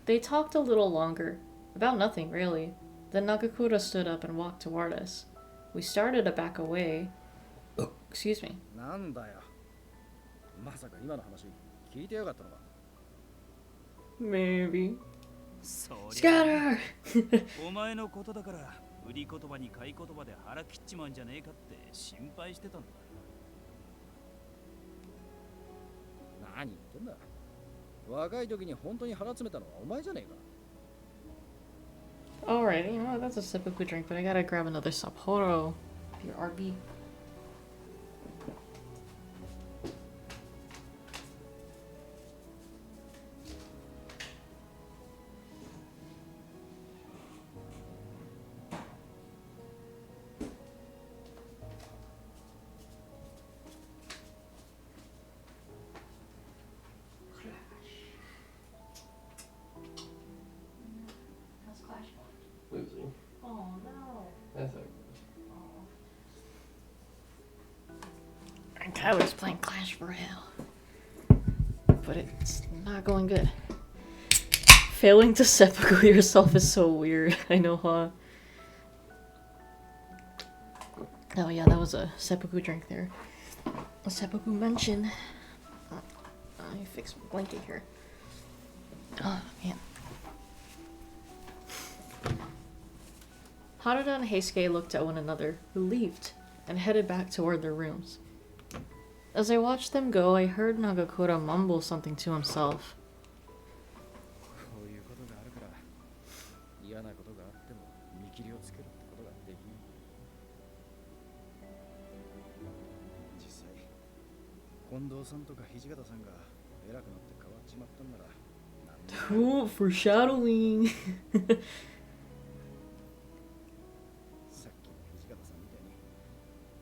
C: They talked a little longer, about nothing really. Then Nagakura stood up and walked toward us. We started to back away. Excuse me.
E: なんだよ。まさか今の話聞いてよかったのか。
C: Maybe.
H: そりゃ
C: Scatter!
H: お前のことだから売り言葉に買い言葉で腹切っちまうんじゃねえかって心配してたんだ。
E: 何言ってんだ。若い時に本当に腹詰めたのはお前じゃねえか。
C: Alright, you know what? That's a seppuku drink, but I gotta grab another Sapporo. Your RB.
K: Losing.
C: Oh no.
K: That's okay.
C: Tyler's playing Clash Royale. But it's not going good. Failing to seppuku yourself is so weird. I know, huh? Oh yeah, that was a seppuku drink there. A seppuku mention. Let me fix my blanket here. Oh man. Harada and Heisuke looked at one another, relieved, and headed back toward their rooms. As I watched them go, I heard Nagakura mumble something to himself.
E: こういうことがあるから嫌なことがあっても見切りをつけるってことができる。実際近藤さんとか土方さんが偉くなって変わっちまったんなら何でも
C: Ooh, foreshadowing.
E: さっきの土方さんみたいに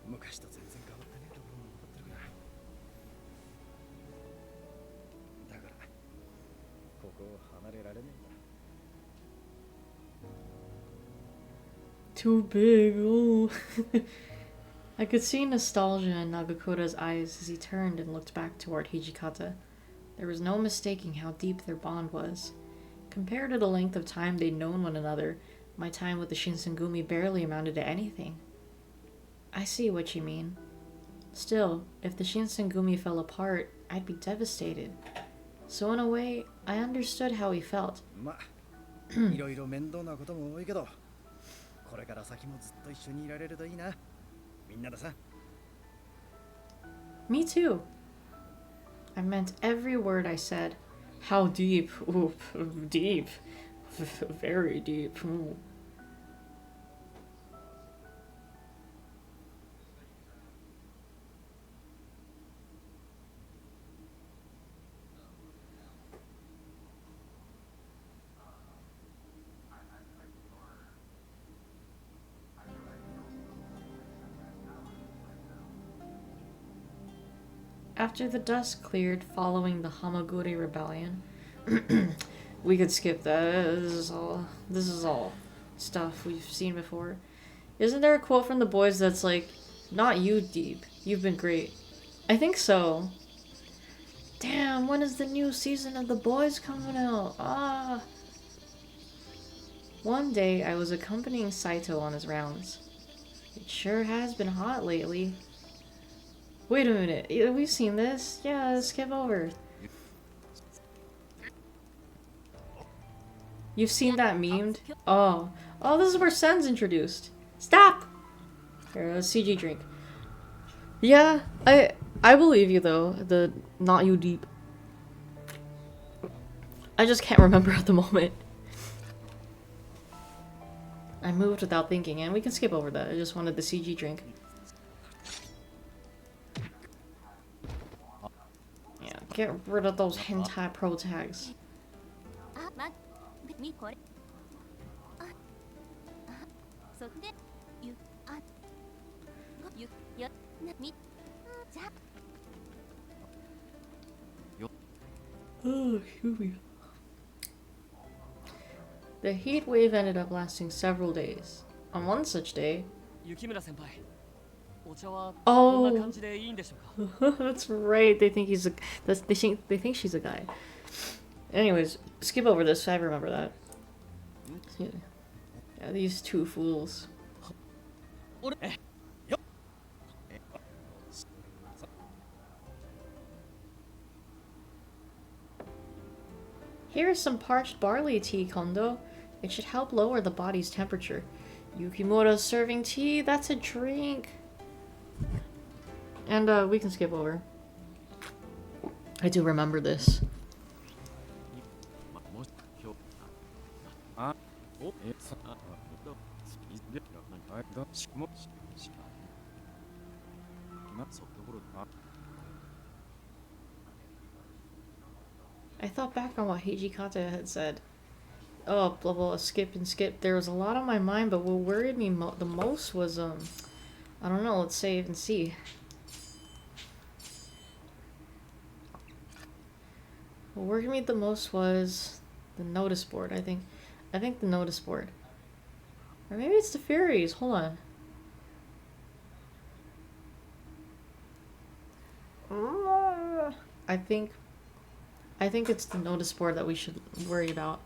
E: 昔と全然変わってねえところも残ってるから。だからここを離れられねえんだ。
C: Too big. Ooh. I could see nostalgia in Nagakura's eyes as he turned and looked back toward Hijikata. There was no mistaking how deep their bond was. Compared to the length of time they'd known one another, my time with the Shinsengumi barely amounted to anything. I see what you mean. Still, if the Shinsengumi fell apart, I'd be devastated. So in a way, I understood how he felt.
E: まあいろいろ面倒なことも多いけどこれから先もずっと一緒にいられるといいな。みんなでさ。
C: Me too. I meant every word I said. How deep? Ooh, deep. Very deep. Ooh. After the dust cleared following the Hamaguri rebellion, we could skip that. This is all stuff we've seen before. Isn't there a quote from the boys that's like, "Not you, Deep. You've been great." I think so. Damn, when is the new season of The Boys coming out? Ah. One day, I was accompanying Saito on his rounds. It sure has been hot lately. Wait a minute, we've seen this? Yeah, skip over. You've seen that memed? Oh. Oh, this is where Sen's introduced. Stop! Here, a CG drink. Yeah, I believe you though, the not you Deep. I just can't remember at the moment. I moved without thinking, and we can skip over that. I just wanted the CG drink. Yeah, get rid of those hentai pro tags. Oh, excuse me. The heat wave ended up lasting several days. On one such day... Oh, that's right. They think he's a. They think she's a guy. Anyways, skip over this. I remember that. Yeah, these two fools. Here is some parched barley tea, Kondo. It should help lower the body's temperature. Yukimura's serving tea? That's a drink. And we can skip over. I do remember this. I thought back on what Hijikata had said. Oh, blah blah, skip and skip. There was a lot on my mind, but what worried me the most was, I don't know, let's save and see. What worried me the most was the notice board, I think the notice board. Or maybe it's the fairies, hold on. I think it's the notice board that we should worry about.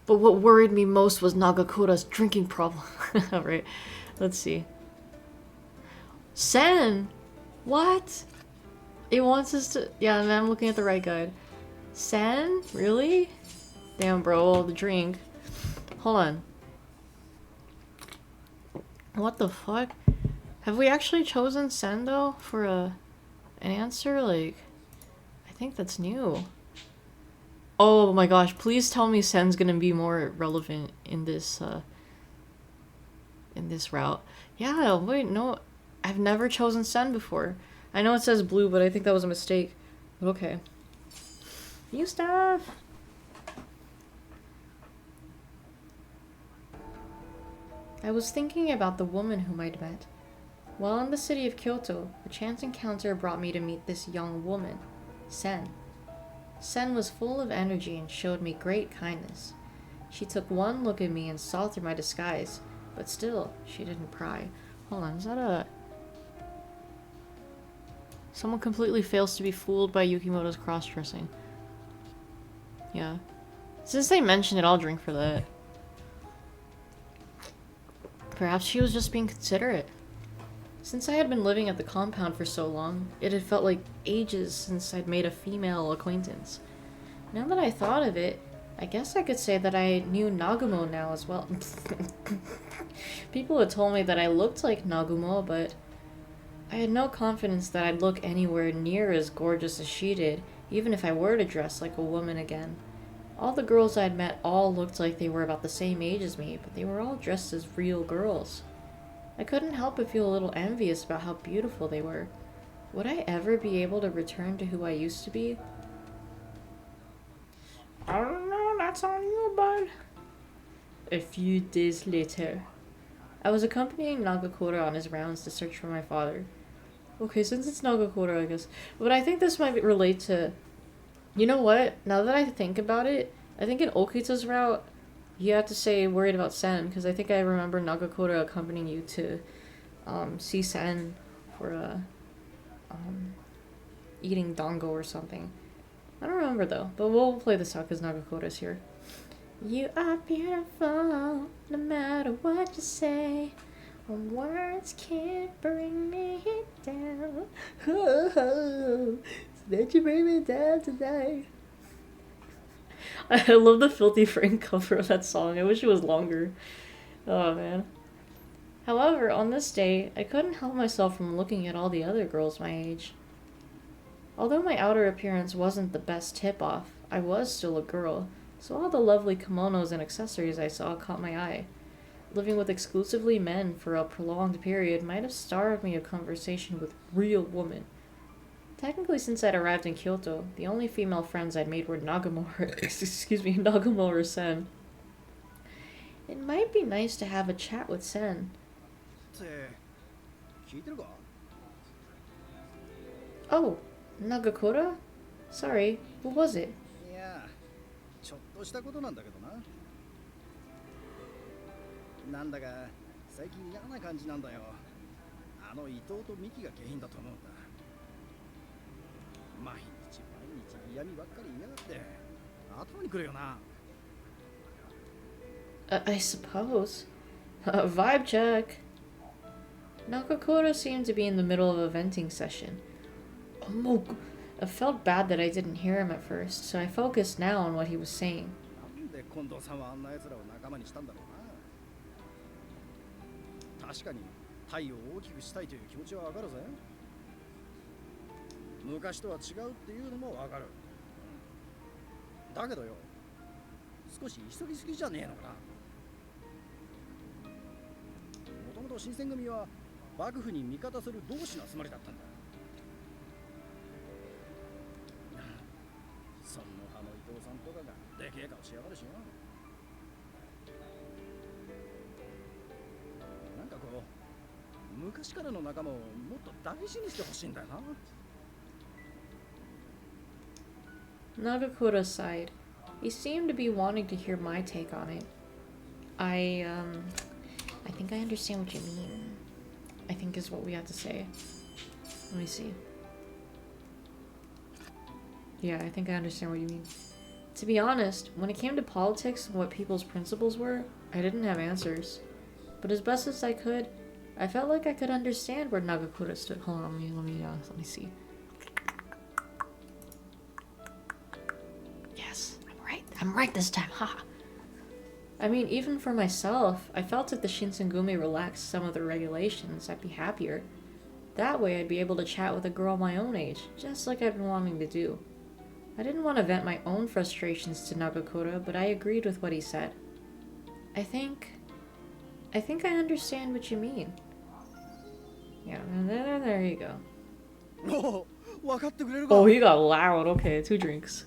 C: But what worried me most was Nagakura's drinking problem. Alright, let's see. Sen! What? It wants us to... Yeah, and I'm looking at the right guide. Sen? Really? Damn, bro, the drink. Hold on. What the fuck? Have we actually chosen Sen, though, for an answer? Like, I think that's new. Oh my gosh, please tell me Sen's gonna be more relevant in this route. Yeah, wait, no. I've never chosen Sen before. I know it says blue, but I think that was a mistake. But okay. New stuff! I was thinking about the woman whom I'd met. While in the city of Kyoto, a chance encounter brought me to meet this young woman, Sen. Sen was full of energy and showed me great kindness. She took one look at me and saw through my disguise, but still, she didn't pry. Hold on, is that a... Someone completely fails to be fooled by Yukimoto's cross-dressing. Yeah. Since they mentioned it, I'll drink for that. Perhaps she was just being considerate. Since I had been living at the compound for so long, it had felt like ages since I'd made a female acquaintance. Now that I thought of it, I guess I could say that I knew Nagumo now as well. People had told me that I looked like Nagumo, but I had no confidence that I'd look anywhere near as gorgeous as she did, even if I were to dress like a woman again. All the girls I'd met all looked like they were about the same age as me, but they were all dressed as real girls. I couldn't help but feel a little envious about how beautiful they were. Would I ever be able to return to who I used to be? I don't know, that's on you, bud. A few days later, I was accompanying Nagakura on his rounds to search for my father. Okay, since it's Nagakura, I guess. But I think this might relate to... You know what? Now that I think about it, I think in Okita's route, you have to say worried about Sen, because I think I remember Nagakura accompanying you to see Sen for eating dango or something. I don't remember though, but we'll play this out because Nagakura's here. You are beautiful, no matter what you say. Words can't bring me down. So that you bring me down tonight. I love the Filthy Frank cover of that song. I wish it was longer. Oh man. However, on this day, I couldn't help myself from looking at all the other girls my age. Although my outer appearance wasn't the best tip-off, I was still a girl, so all the lovely kimonos and accessories I saw caught my eye. Living with exclusively men for a prolonged period might have starved me of conversation with real women. Technically, since I'd arrived in Kyoto, the only female friends I'd made were Nagumo or Sen. It might be nice to have a chat with Sen. Oh, Nagakura? Sorry, what was it?
E: いや、ちょっとしたことなんだけどな。なんだか最近嫌な感じなんだよ。あの伊藤とミキが原因だと思うんだ。毎日嫌味ばっかり言いやがって頭にくるよな。
C: I suppose. Vibe check. Nagakura seemed to be in the middle of a venting session. I felt bad that I didn't hear him at first, so I focused now on what he was saying.
E: なんで近藤さんはあんな奴らを仲間にしたんだろうな。確かにタイを大きくしたいという気持ちはわかるぜ。昔とは違うっていうのもわかる。だけどよ、少し急ぎすぎじゃねえのかな。もともと新選組は幕府に味方する同志の集まりだったんだ。その葉の伊藤さんとかがでけえ顔しやがるしよ。なんかこう昔からの仲間をもっと大事にしてほしいんだよな。
C: Nagakura sighed. He seemed to be wanting to hear my take on it. I think I understand what you mean. I think is what we have to say. Let me see. Yeah, I think I understand what you mean. To be honest, when it came to politics and what people's principles were, I didn't have answers. But as best as I could, I felt like I could understand where Nagakura stood. Hold on, let me see. Yes, I'm right this time, haha. I mean, even for myself, I felt if the Shinsengumi relaxed some of the regulations, I'd be happier. That way I'd be able to chat with a girl my own age, just like I've been wanting to do. I didn't want to vent my own frustrations to Nagakura, but I agreed with what he said. I think I understand what you mean. Yeah, there you go. Oh, he got loud. Okay, 2 drinks.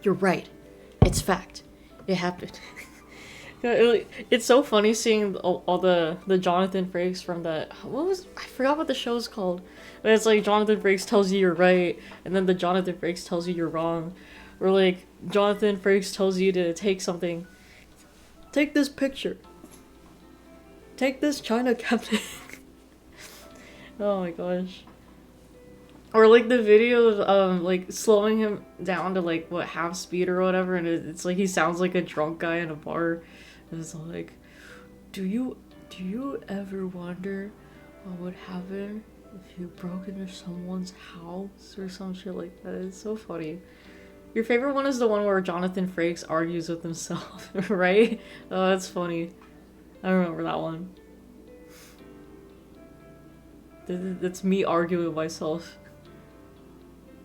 C: You're right. It's fact. It happened. It's so funny seeing all the Jonathan Frakes from the... I forgot what the show's called. But it's like Jonathan Frakes tells you you're right, and then the Jonathan Frakes tells you you're wrong. Or like, Jonathan Frakes tells you to take something. Take this picture. Take this china cabinet. Oh my gosh. Or like the video of like slowing him down to like what, half speed or whatever, and it's like he sounds like a drunk guy in a bar. And it's like, do you ever wonder what would happen if you broke into someone's house or some shit like that? It's so funny. Your favorite one is the one where Jonathan Frakes argues with himself, right? Oh, that's funny. I remember that one. That's me arguing with myself.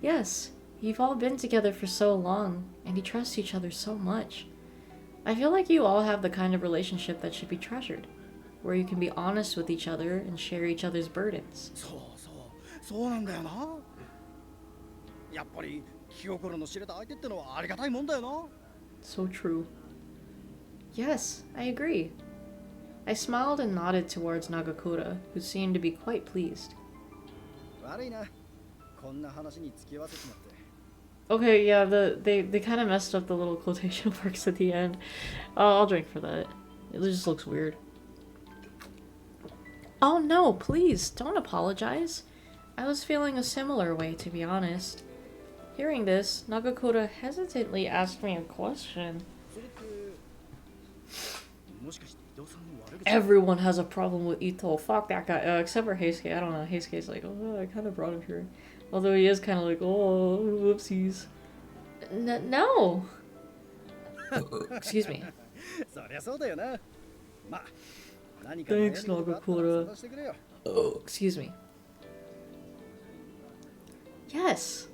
C: Yes, you've all been together for so long, and you trust each other so much. I feel like you all have the kind of relationship that should be treasured, where you can be honest with each other and share each other's burdens.
E: そうなんだよな。やっぱり気心の知れた相手ってのはありがたいもんだよな。
C: So true. Yes, I agree. I smiled and nodded towards Nagakura, who seemed to be quite pleased.
E: 悪いな。こんな話に付き合わせちまって。
C: Okay, yeah, they kind of messed up the little quotation marks at the end. I'll drink for that. It just looks weird. Oh no, please, don't apologize. I was feeling a similar way, to be honest. Hearing this, Nagakura hesitantly asked me a question. Everyone has a problem with Ito. Fuck that guy. Except for Heisuke. I don't know. Heisuke's like, oh, I kind of brought him here. Although he is kind of like, oh, whoopsies. No! Excuse me. Thanks, Nagakura. Oh, excuse me. Yes!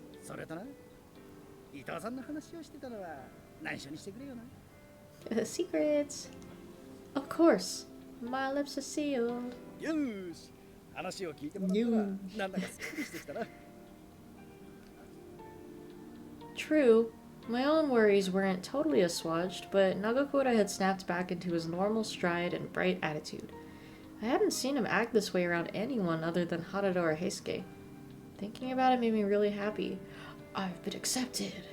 C: Secrets! Of course. My lips are sealed. True. My own worries weren't totally assuaged, but Nagakura had snapped back into his normal stride and bright attitude. I hadn't seen him act this way around anyone other than Harada or Heisuke. Thinking about it made me really happy. I've been accepted.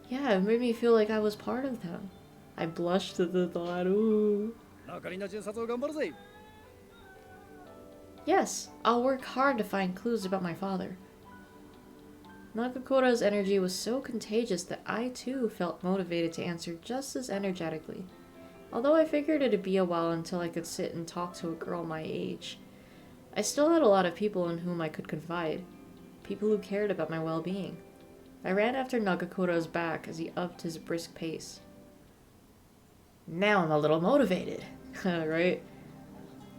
C: Yeah, it made me feel like I was part of them. I blushed at the thought. Ooh. Yes, I'll work hard to find clues about my father. Nagakura's energy was so contagious that I too felt motivated to answer just as energetically. Although I figured it'd be a while until I could sit and talk to a girl my age. I still had a lot of people in whom I could confide. People who cared about my well-being. I ran after Nagakura's back as he upped his brisk pace. Now I'm a little motivated, right?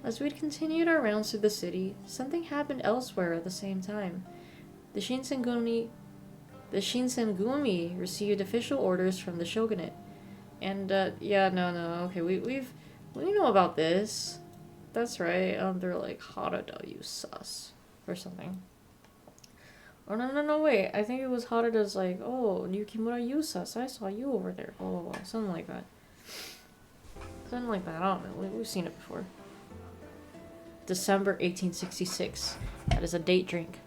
C: As we'd continued our rounds through the city, something happened elsewhere at the same time. The Shinsengumi received official orders from the shogunate. And, yeah, no, okay, we know about this. That's right, they're like, Harada, you sus. Or something. Oh, no, wait, I think it was Harada's like, oh, Yukimura, you sus, I saw you over there. Oh, something like that. Something like that, I don't know, we've seen it before. December 1866. That is a date drink.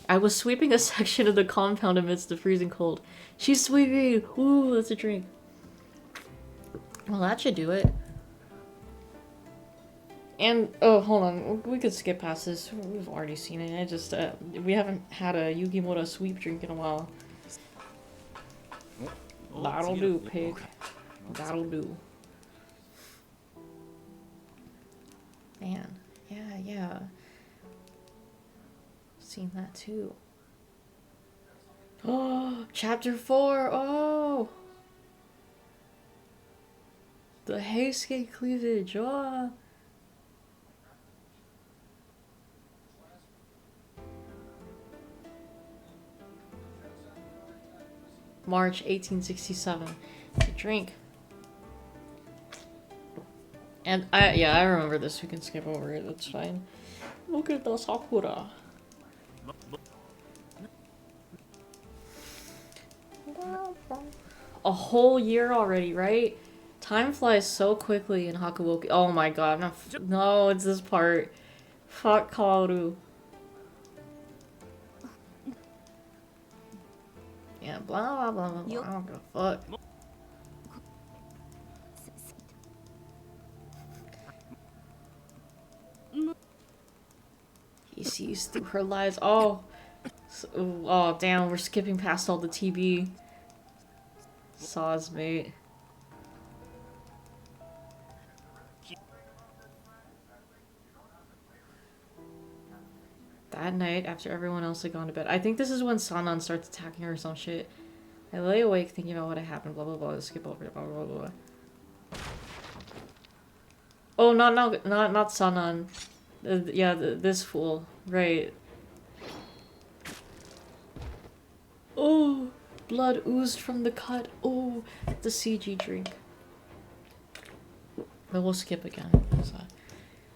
C: I was sweeping a section of the compound amidst the freezing cold. She's sweeping! Ooh, that's a drink. Well, that should do it. And, oh, hold on. We could skip past this. We've already seen it. I just, we haven't had a Yukimura sweep drink in a while. That'll do, pig. That'll do. Man, yeah. Seen that too. Oh, chapter 4. Oh, the Heisuke cleavage. Oh. March 1867. To drink. And I remember this. We can skip over it. That's fine. Look at the Sakura. A whole year already, right? Time flies so quickly in Hakuoki. Oh my god, no, it's this part. Fuck Kaoru. Yeah, blah blah blah blah. I don't give a fuck. He sees through her lies. Oh, oh damn, we're skipping past all the TB. Saws, mate. That night, after everyone else had gone to bed, I think this is when Sanan starts attacking her or some shit. I lay awake thinking about what had happened, blah blah blah, let's skip over it, blah blah blah. Oh, not Sanan. Yeah, this fool. Right. Oh, blood oozed from the cut. Oh, the CG drink. But we'll skip again. So,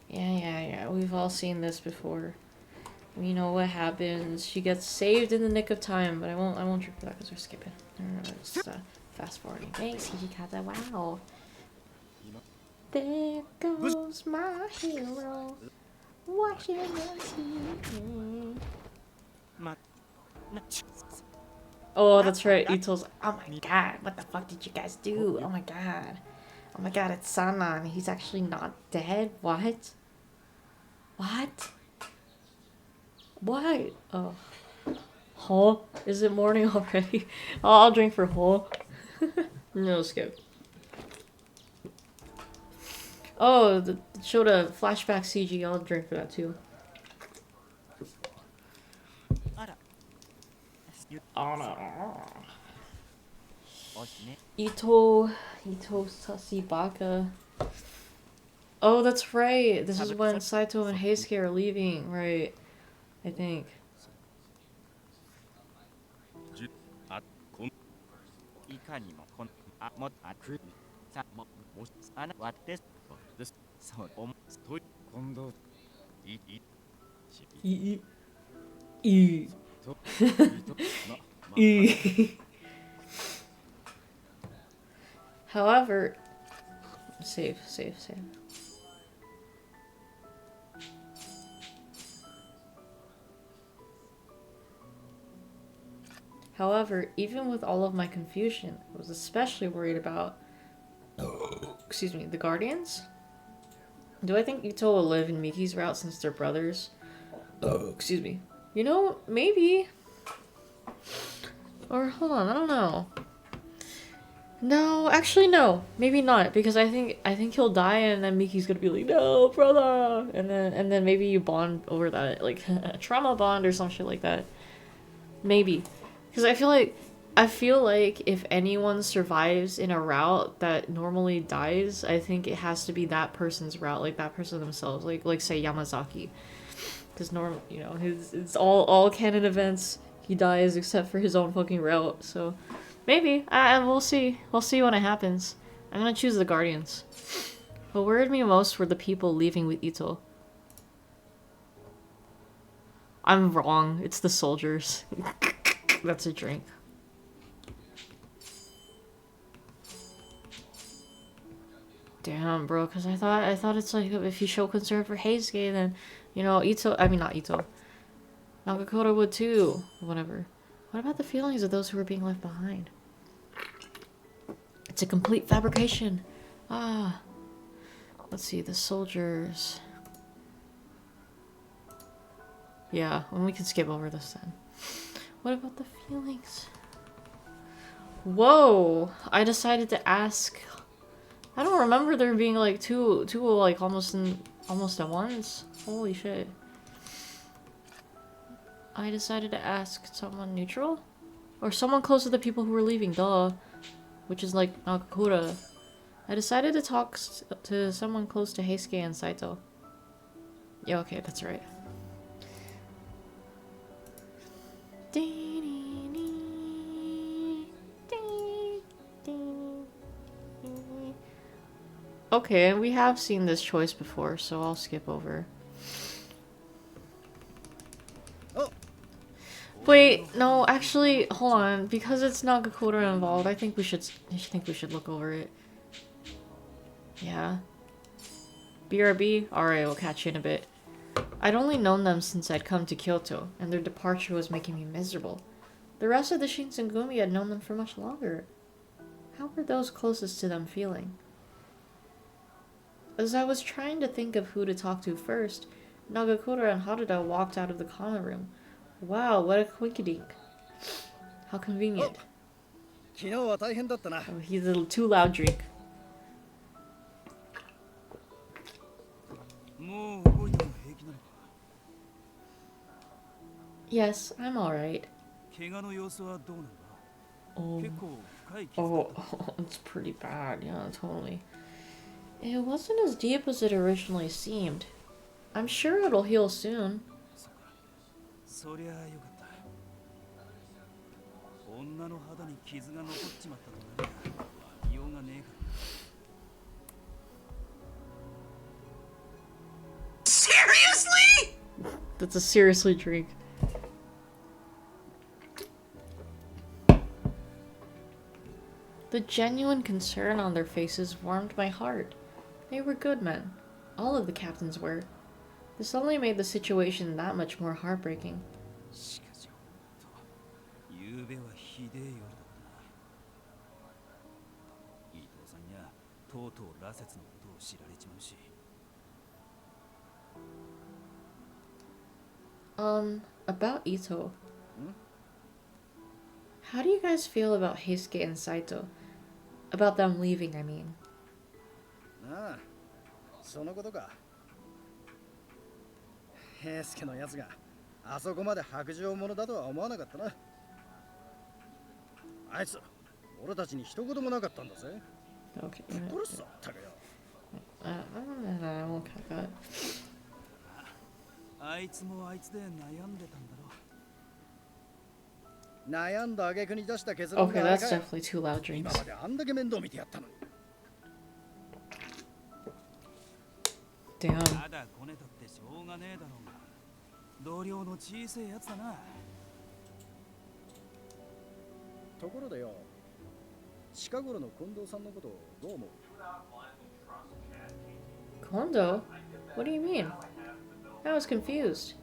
C: yeah. We've all seen this before. We know what happens. She gets saved in the nick of time, but I won't drink for that because we're skipping. Just fast forwarding. Thanks, Hijikata. Wow. There goes my hero, watching us eat. Oh, that's right. Ito's. Oh my god, what the fuck did you guys do? Oh my god. Oh my god, it's Sanan. He's actually not dead? What? What? What? Oh. Huh? Is it morning already? Oh, I'll drink for Huh. No, skip. Oh, it showed a flashback CG. I'll drink for that too. Oh no. Ito Sasibaka. Oh, that's right. This is when Saito and Heisuke are leaving, right? I think. However, save. However, even with all of my confusion, I was especially worried about, excuse me, the Guardians? Do I think Ito will live in Miki's route since they're brothers? Excuse me. You know, maybe. Or, hold on, I don't know. No, actually no. Maybe not, because I think he'll die and then Miki's gonna be like, no, brother! And then maybe you bond over that, like, a trauma bond or some shit like that. Maybe. Because I feel like if anyone survives in a route that normally dies, I think it has to be that person's route, like that person themselves, like say Yamazaki. Because you know, it's all canon events. He dies except for his own fucking route. So maybe we'll see. We'll see when it happens. I'm gonna choose the Guardians. What worried me most were the people leaving with Ito. I'm wrong. It's the soldiers. That's a drink. Damn, bro, because I thought it's like if you show concern for Heisuke, then, you know, not Ito. Nagakura would too. Whatever. What about the feelings of those who are being left behind? It's a complete fabrication. Ah. Let's see, the soldiers. Yeah, well, we can skip over this then. What about the feelings? Whoa! I decided to ask. I don't remember there being like two like almost at once. Holy shit. I decided to ask someone neutral? Or someone close to the people who were leaving, duh. Which is like Nagakura. I decided to talk to someone close to Heisuke and Saito. Yeah, okay, that's right. Okay, we have seen this choice before, so I'll skip over. Wait, no, actually, hold on. Because it's Nagakura involved, I think we should look over it. Yeah. BRB? Alright, we'll catch you in a bit. I'd only known them since I'd come to Kyoto, and their departure was making me miserable. The rest of the Shinsengumi had known them for much longer. How were those closest to them feeling? As I was trying to think of who to talk to first, Nagakura and Haruda walked out of the common room. Wow, what a quinkydink. How convenient. Oh, he's a too loud drink. Yes, I'm alright. Oh, it's pretty bad, yeah, totally. It wasn't as deep as it originally seemed. I'm sure it'll heal soon.
F: Seriously?
C: That's a seriously drink. The genuine concern on their faces warmed my heart. They were good men. All of the captains were. This only made the situation that much more heartbreaking.
H: しかしほんと夕べはひでえ夜だったな。伊藤さんにゃとうとう羅刹のことを知られちまうし。
C: About Ito. How do you guys feel about Heisuke and Saito? About them leaving, I mean.
E: ああ、そのことか。平助のやつがあそこまで白状者だとは思わなかったな。あいつ、俺たちに一言もなかったんだぜ。
C: Okay.
E: 殺すぞ、たかよ。
C: I won't cut that.
H: あいつもあいつで悩んでたんだろ。
E: 悩んだ挙句に出した結論
C: Okay,
E: があれ
C: that's
E: かよ。
C: definitely two loud
E: 今
C: dreams.
E: まであんだけ面倒見てやったのに。
C: Damn.
H: ただこねたってしょうがねえだろうが。同僚の小さいやつだな。
E: ところでよ、近頃の近藤さんのことどう思う？
C: Kondo? What do you mean? I was confused.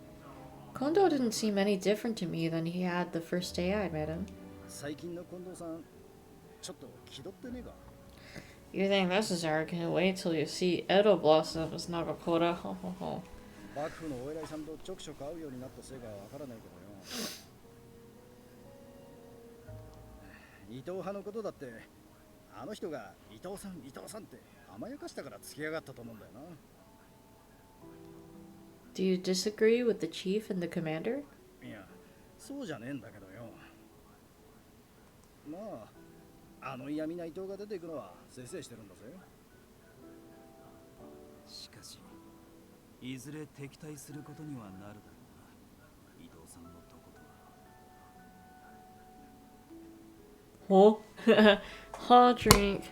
C: Kondo didn't seem any different to me than he had the first day I met him.
E: 最近の近藤さん、ちょっと気取ってねえか？
C: You think this is arrogant? Wait till you see Edo blossom as Nagakura. Ho ho ho.
E: 幕府のお偉いさんとちょくちょく会うようになったせいかわからないけどよ。伊藤派のことだって、あの人が伊藤さんって甘やかしたから付き上がったと思うんだよな。
C: Do you disagree with the chief and the commander?
E: いや、そうじゃねえんだけどよ。まあ、あの嫌味な伊藤が出ていくのはせいせいしてるんだぜ。
H: しかし、いずれ敵対することにはなるだろうな。伊藤さんのとことは。
C: Oh, hot drink.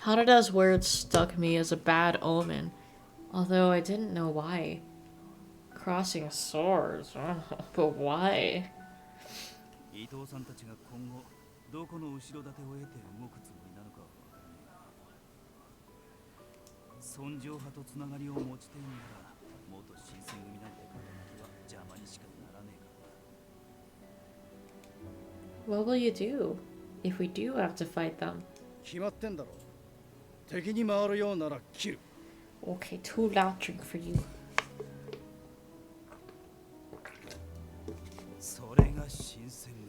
C: Harada's words stuck me as a bad omen, although I didn't know why. Crossing swords, but why?
H: 伊藤さんたちが今後どこの後ろ盾を得て動くつもりなのかはわからないが、尊上派とつながりを持ちているなら元新選組なんて肩書きは邪魔にしかならねえからな。
C: What will you do if we do have to fight them?
E: 決まってんだろ。敵に回るようなら切る。
C: Okay, too loud drink for you.
H: それが新選組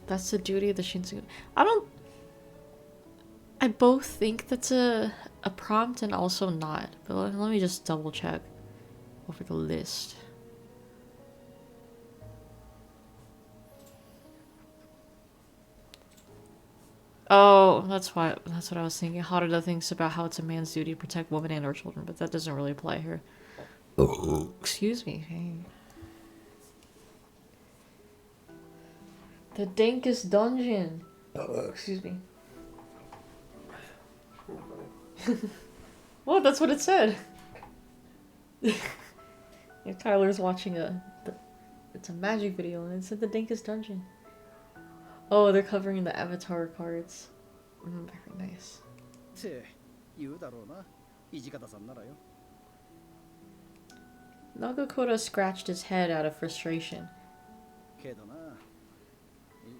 H: だ。
C: That's the duty of the Shinsegae. I both think that's a prompt and also not. But let me just double check over the list. Oh, that's what I was thinking. Harada thinks about how it's a man's duty to protect women and or children, but that doesn't really apply here. Excuse me. Hey. The dankest dungeon. Excuse me. What? That's what it said. Yeah, Tyler's watching it's a magic video and it said the dankest dungeon. Oh, they're covering the avatar cards. Very nice.
E: って言うだろうな。土方さんならよ。
C: Nagakura scratched his head out of frustration.
E: けどな、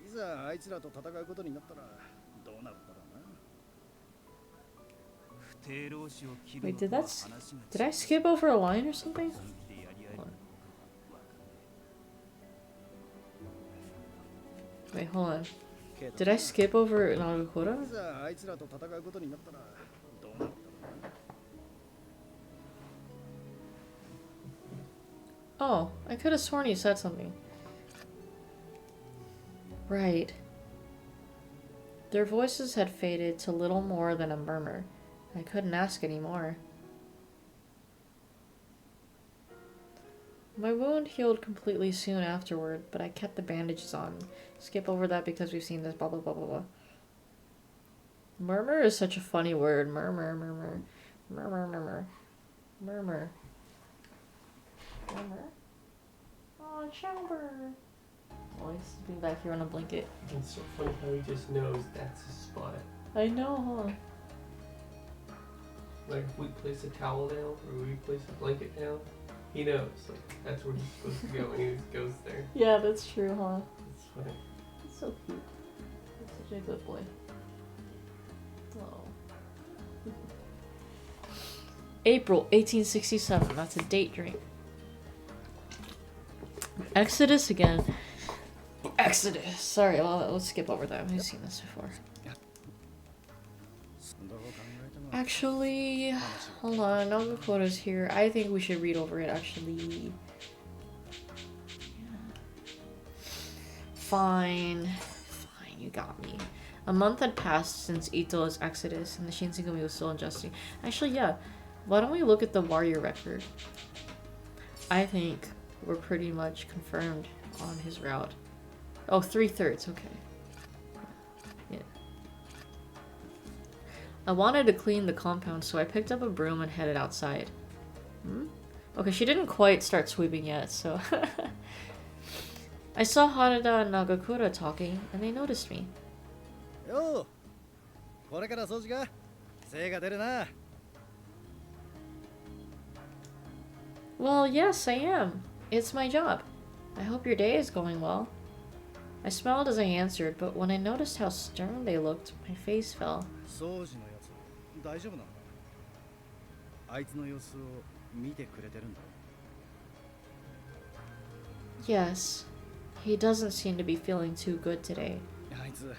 E: いざあいつらと戦うことになったらどうなるんだろうな。
C: Wait, did I skip over a line or something? Wait, hold on. Did I skip over Nagakura?
E: いざあいつらと戦うことになったらどうなるんだろうな。
C: Oh, I could have sworn you said something. Right. Their voices had faded to little more than a murmur. I couldn't ask anymore. My wound healed completely soon afterward, but I kept the bandages on. Skip over that because we've seen this, blah blah blah blah blah. Murmur is such a funny word. Murmur, murmur. Murmur, murmur. Murmur. Murmur? Oh, chamber. Oh, he's sleeping back here on a blanket.
K: It's so funny how he just knows that's his spot.
C: I know, huh?
K: Like if we place a towel down or we place a blanket down, he knows. Like that's where he's supposed to go and he just goes there.
C: Yeah, that's true, huh?
K: It's funny.
C: He's so cute. He's such a good boy. Oh. April 1867. That's a date drink. Exodus again. Exodus. Sorry, let's skip over that. I've seen this before. Actually, hold on. Nagakora's here. I think we should read over it, actually. Fine. Fine, you got me. A month had passed since Ito's exodus, and the Shinsengumi was still adjusting. Actually, yeah. Why don't we look at the warrior record? I think we're pretty much confirmed on his route. Oh, 3/3, okay. Yeah. I wanted to clean the compound, so I picked up a broom and headed outside. Okay, she didn't quite start sweeping yet, so... I saw Harada and Nagakura talking, and they noticed me.
E: Yo! これから掃除か? 精が出るな.
C: Well, yes, I am. It's my job. I hope your day is going well. I smiled as I answered, but when I noticed how stern they looked, my face fell.
E: 掃除のやつ、大丈夫なのか? あいつの様子を見てくれてるんだろ?
C: Yes. He doesn't seem to be feeling too good today.
E: あいつ、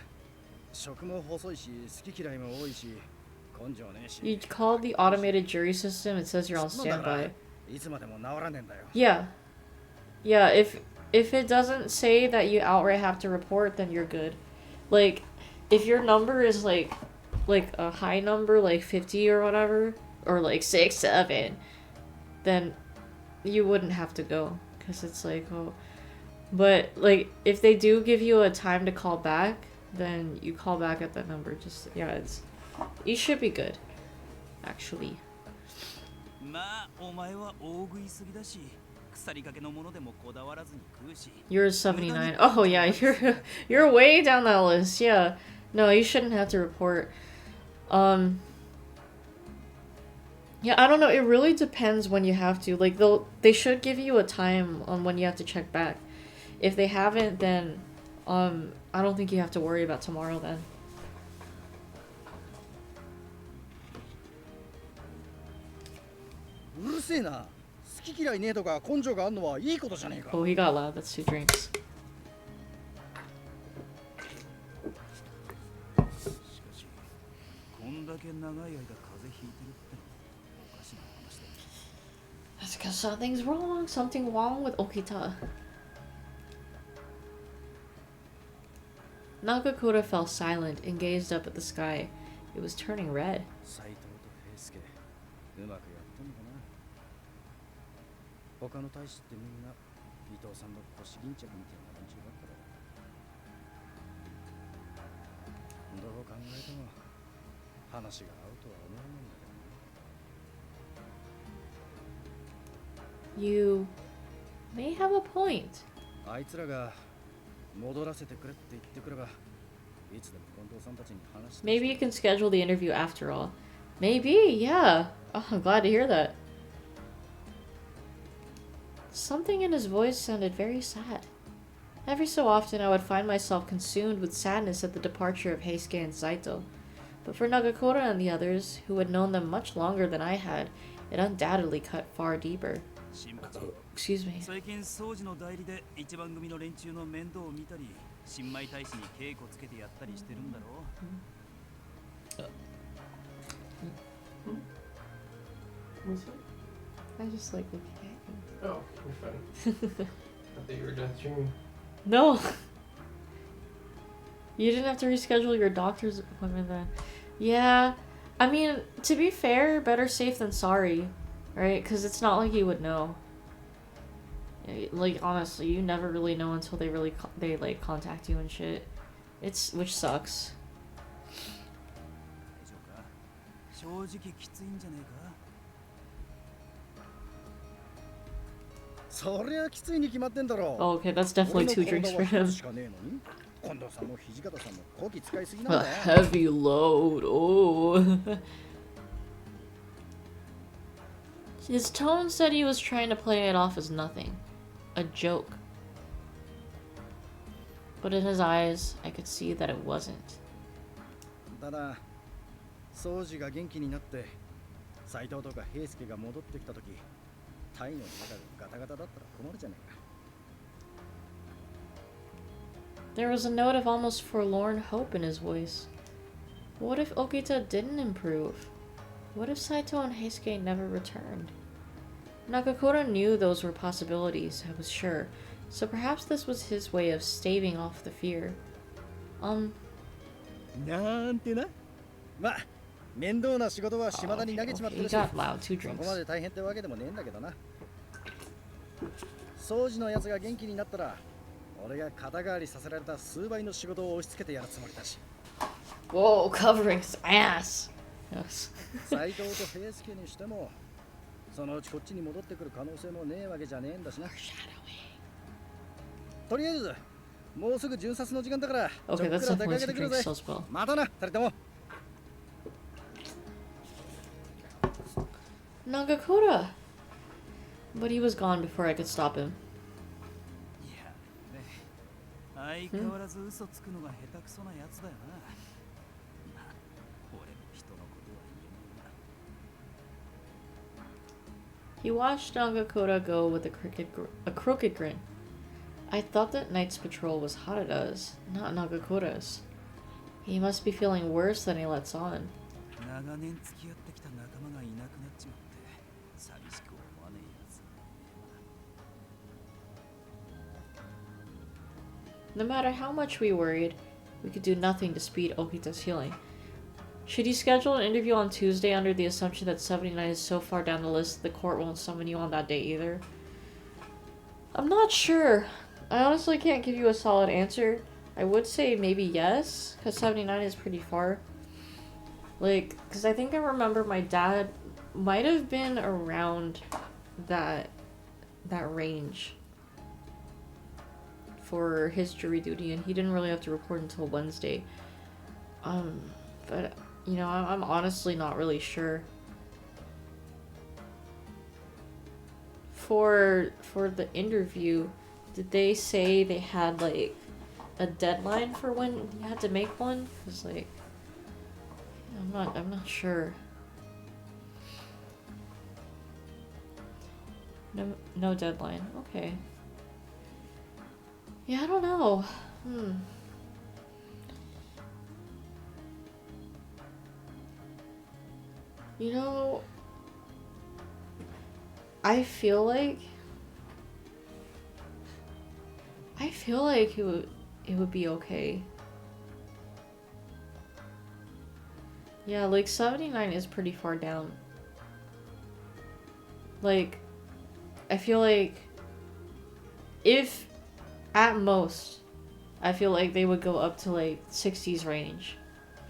E: 食も細いし、好き嫌いも多いし、根性ねえし。
C: You called the automated jury system, it says you're on standby.
E: いつまでも治らねえんだよ.
C: Yeah. Yeah, if it doesn't say that you outright have to report, then you're good. Like, if your number is like a high number, like 50 or whatever, or like 6, 7, then you wouldn't have to go. Because it's like, oh. But, like, if they do give you a time to call back, then you call back at that number. Just, yeah, it's... You should be good. Actually. You're 79. Oh yeah, you're way down that list. Yeah, no, you shouldn't have to report. Yeah, I don't know. It really depends when you have to. Like they should give you a time on when you have to check back. If they haven't, then I don't think you have to worry about tomorrow then. Oh, he got loud. That's 2 drinks. That's because something's wrong. Something wrong with Okita. Nagakura fell silent and gazed up at the sky. It was turning red. You may have a point. Maybe you can schedule the interview after all. Maybe, yeah. Oh, I'm glad to hear that. Something in his voice sounded very sad. Every so often I would find myself consumed with sadness at the departure of Heisuke and Saito. But for Nagakura and the others, who had known them much longer than I had, it undoubtedly cut far deeper. Excuse me. I just like looking at you.
K: Oh, you're funny. I thought you were done streaming.
C: No! You didn't have to reschedule your doctor's appointment then. Yeah, I mean, to be fair, better safe than sorry, right? Because it's not like you would know. Like, honestly, you never really know until they like contact you and shit. Which sucks.
E: そりゃきついに決まってんだろ。
C: Oh, okay, that's definitely 2 drinks for him.
E: しかねえのに、近藤さんも土方さんもこき使いすぎなん
C: A
E: だよ。
C: heavy load. Oh. His tone said he was trying to play it off as nothing. A joke. But in his eyes, I could see that it wasn't.
E: ただ、宗司が元気になって、斎藤とか平助が戻ってきたとき、タイの中がガタガタだったら困るじゃねえか。
C: There was a note of almost forlorn hope in his voice. What if Okita didn't improve? What if Saito and Heisuke never returned? Nagakura knew those were possibilities, I was sure, so perhaps this was his way of staving off the fear.
E: なんてな。まあ、面倒な仕事は島田に投げちまってるし、
C: He got loud, 2
E: そこ
C: drinks.
E: まで大変ってわけでもねえんだけどな。宗司のやつが元気になったら、俺が肩代わりさせられた数倍の仕事を押し付けてやるつもりだし。
C: Whoa, covering his ass! Yes.
E: 斎藤と平助にしても、そのうちこっちに戻ってくる可能性もねえわけじゃねえんだしな。とりあえず、もうすぐ巡察の時間だから、ちょ
C: Okay,
E: っく
C: that's
E: ら出か
C: definitely
E: けて
C: 2
E: くるぜ。
C: drinks as well.
E: またな、二人とも。
C: Nagakura! But he was gone before I could stop him.
H: いやね、相変わらず嘘つくのが下手くそなやつだよな。まあ、俺も人のことは言えないな。
C: He watched Nagakura go with a crooked grin. I thought that Knight's patrol was Harada's, not Nagakura's. He must be feeling worse than he lets on.
H: 長年付き合ってきた仲間がいなくなっちまって寂しく思わねえやつ。
C: No matter how much we worried, we could do nothing to speed Okita's healing. Should he schedule an interview on Tuesday under the assumption that 79 is so far down the list the court won't summon you on that day either? I'm not sure. I honestly can't give you a solid answer. I would say maybe yes, because 79 is pretty far. Like, because I think I remember my dad might have been around that range for his jury duty, and he didn't really have to report until Wednesday. But you know, I'm honestly not really sure. For the interview, did they say they had like a deadline for when you had to make one? 'Cause like, I'm not sure. No deadline. Okay. Yeah, I don't know. You know, I feel like it would be okay. Yeah, like 79 is pretty far down. Like, I feel like if at most, I feel like they would go up to like 60s range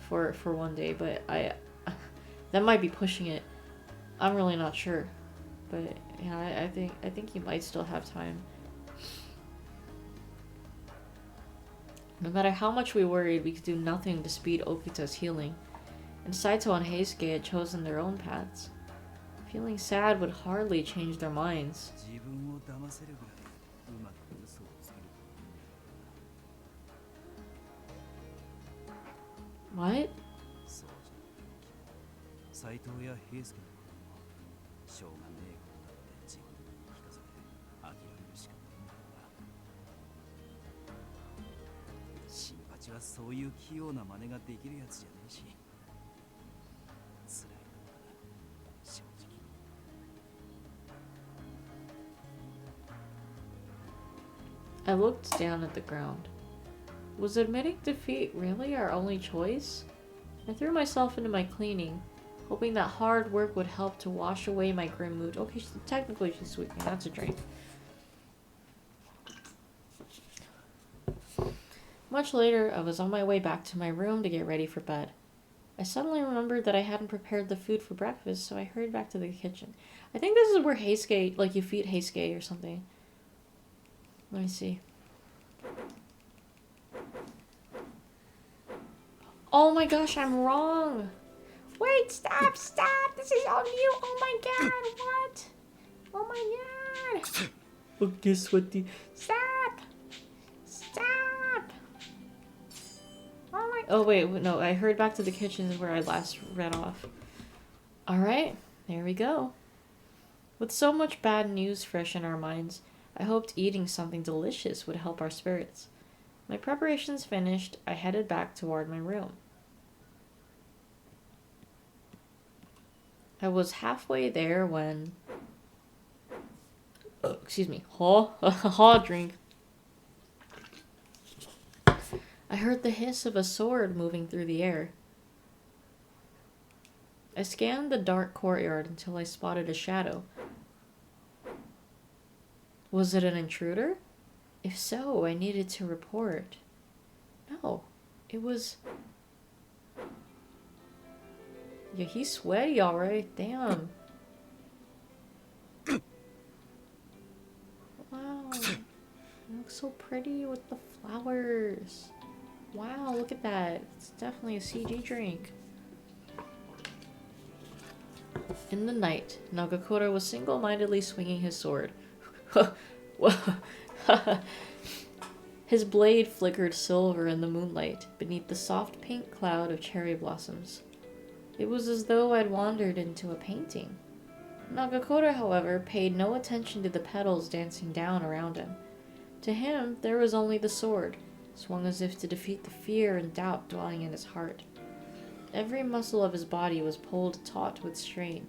C: for one day, but that might be pushing it. I'm really not sure, but yeah, I think you might still have time. No matter how much we worried, we could do nothing to speed Okita's healing, and Saito and Heisuke had chosen their own paths. Feeling sad would hardly change their minds.
H: 自分を騙せるぐらいうまく嘘をつける。
C: What?
H: そうじゃない。斎藤や平助のこともしょうがねえことだって自分に聞かせて諦めるしかないんだろうな。新八はそういう器用な真似ができるやつじゃねえし、辛いんだろうな、正直。
C: I looked down at the ground. Was admitting defeat really our only choice? I threw myself into my cleaning, hoping that hard work would help to wash away my grim mood. Okay, technically she's sweeping. That's a drink. Much later, I was on my way back to my room to get ready for bed. I suddenly remembered that I hadn't prepared the food for breakfast, so I hurried back to the kitchen. I think this is where Heisuke, like you feed Heisuke or something. Let me see. Oh my gosh, I'm wrong. Wait, stop, stop. This is all new. Oh my god, what? Oh my god. Okay, sweaty. Stop. Stop. Oh my. Oh wait, no. I heard back to the kitchen is where I last read off. All right, there we go. With so much bad news fresh in our minds, I hoped eating something delicious would help our spirits. My preparations finished, I headed back toward my room. I was halfway there when... excuse me. Drink. I heard the hiss of a sword moving through the air. I scanned the dark courtyard until I spotted a shadow. Was it an intruder? If so, I needed to report. No, it was... Yeah, he's sweaty, alright. Damn. Wow. You look so pretty with the flowers. Wow, look at that. It's definitely a CG drink. In the night, Nagakura was single-mindedly swinging his sword. His blade flickered silver in the moonlight beneath the soft pink cloud of cherry blossoms. It was as though I'd wandered into a painting. Nagakura, however, paid no attention to the petals dancing down around him. To him, there was only the sword, swung as if to defeat the fear and doubt dwelling in his heart. Every muscle of his body was pulled taut with strain.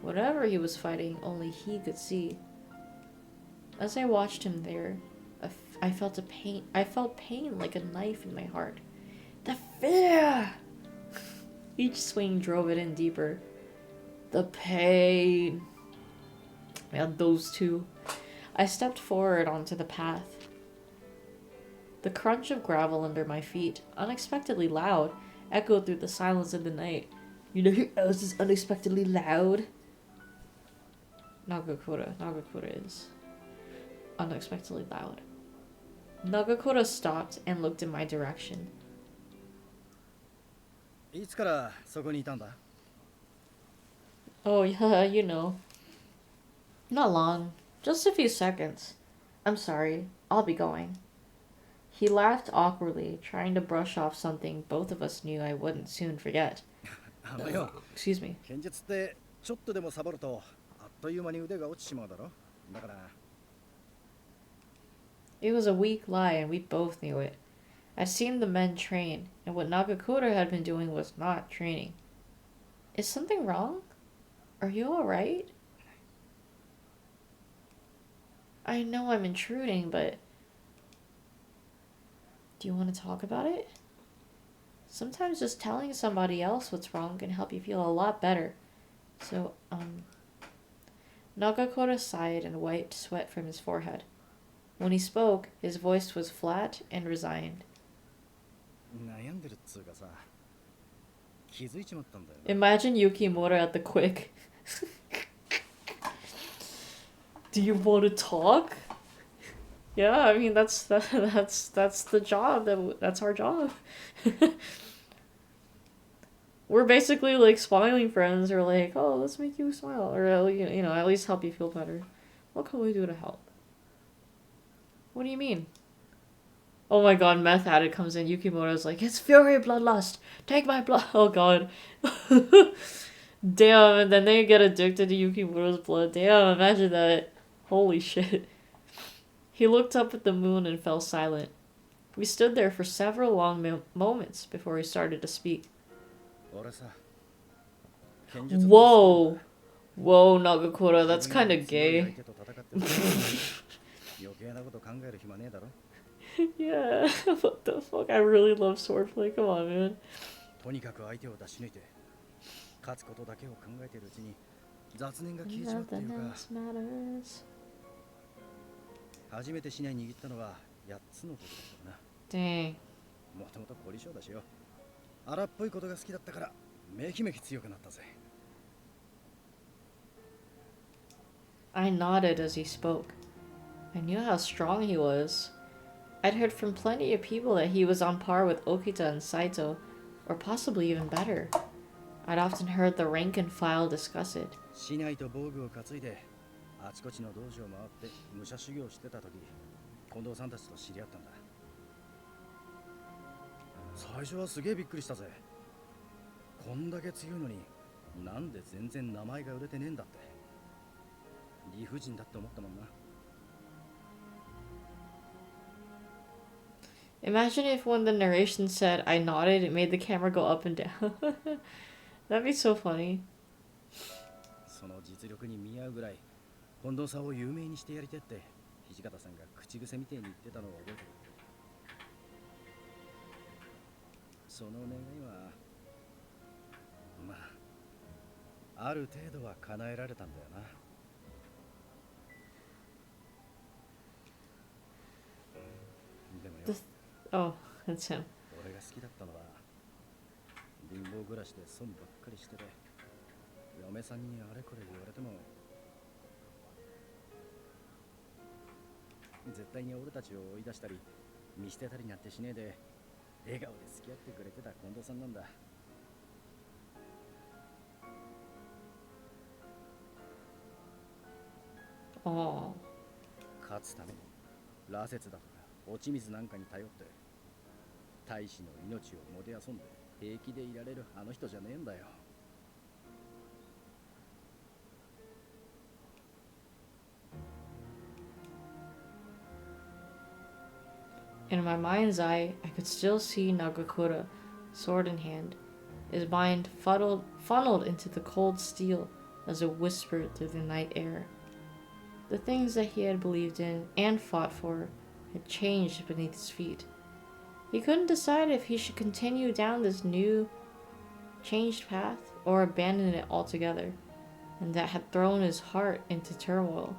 C: Whatever he was fighting, only he could see. As I watched him there, I felt pain like a knife in my heart. The fear! Each swing drove it in deeper. The pain. Man, those two. I stepped forward onto the path. The crunch of gravel under my feet, unexpectedly loud, echoed through the silence of the night. You know who else is unexpectedly loud? Nagakura. Nagakura is unexpectedly loud. Nagakura stopped and looked in my direction.
E: いつからそこにいたんだ?
C: Oh yeah, you know. Not long. Just a few seconds. I'm sorry. I'll be going. He laughed awkwardly, trying to brush off something both of us knew I wouldn't soon forget. Excuse me.
E: 剣術ってちょっとでもサボるとあっという間に腕が落ちちまうだろ。だから
C: It was a weak lie, and we both knew it. I'd seen the men train, and what Nagakura had been doing was not training. Is something wrong? Are you alright? I know I'm intruding, but... Do you want to talk about it? Sometimes just telling somebody else what's wrong can help you feel a lot better. So, Nagakura sighed and wiped sweat from his forehead. When he spoke, his voice was flat and resigned. Imagine Yukimura at the quick. Do you want to talk? Yeah, I mean that's the job. That's our job. We're basically like smiling friends, or like, oh, let's make you smile, or you know, at least help you feel better. What can we do to help? What do you mean? Oh my god, meth addict comes in. Yukimura's like, it's fury bloodlust. Take my blood. Oh god. Damn, and then they get addicted to Yukimura's blood. Damn, imagine that. Holy shit. He looked up at the moon and fell silent. We stood there for several long moments before he started to speak. Whoa. Whoa, Nagakura, that's kind of gay. Yeah, what the fuck? I really love swordplay. Come on, man. Nothing else matters. Dang. I nodded as he spoke. I knew how strong he was. I'd heard from plenty of people that he was on par with Okita and Saito, or possibly even better. I'd often heard the rank and file discuss it.
E: 市内と防具を担いであちこちの道場を回って武者修行してた時、近藤さんたちと知り合ったんだ。最初はすげえびっくりしたぜ。こんだけ強いのになんで全然名前が売れてねえんだって。理不尽だって思ったもんな。
C: Imagine if when the narration said I nodded, it made the camera go up and down. That'd be so funny.
E: その実力に見合うぐらい近藤さんを有名にしてやりてって土方さんが口癖みてえに言ってたのを覚えてる。その願いはまあある程度は叶えられたんだよな。でもよ、
C: Oh, that's him.
E: 俺が好きだったのは貧乏暮らしで損ばっかりしてて、嫁さんにあれこれ言われても絶対に俺たちを追い出したり見捨てたりなんてしねえで笑顔で付き合ってくれてた近藤さんなんだ。
C: Oh.
E: 勝つために羅刹だとか落ち水なんかに頼って大使の命をもてあそんで平気でいられるあの人じゃねえんだよ。
C: In my mind's eye, I could still see Nagakura, sword in hand, his mind funneled into the cold steel as it whispered through the night air. The things that he had believed in and fought for had changed beneath his feet. He couldn't decide if he should continue down this new, changed path or abandon it altogether, and that had thrown his heart into turmoil.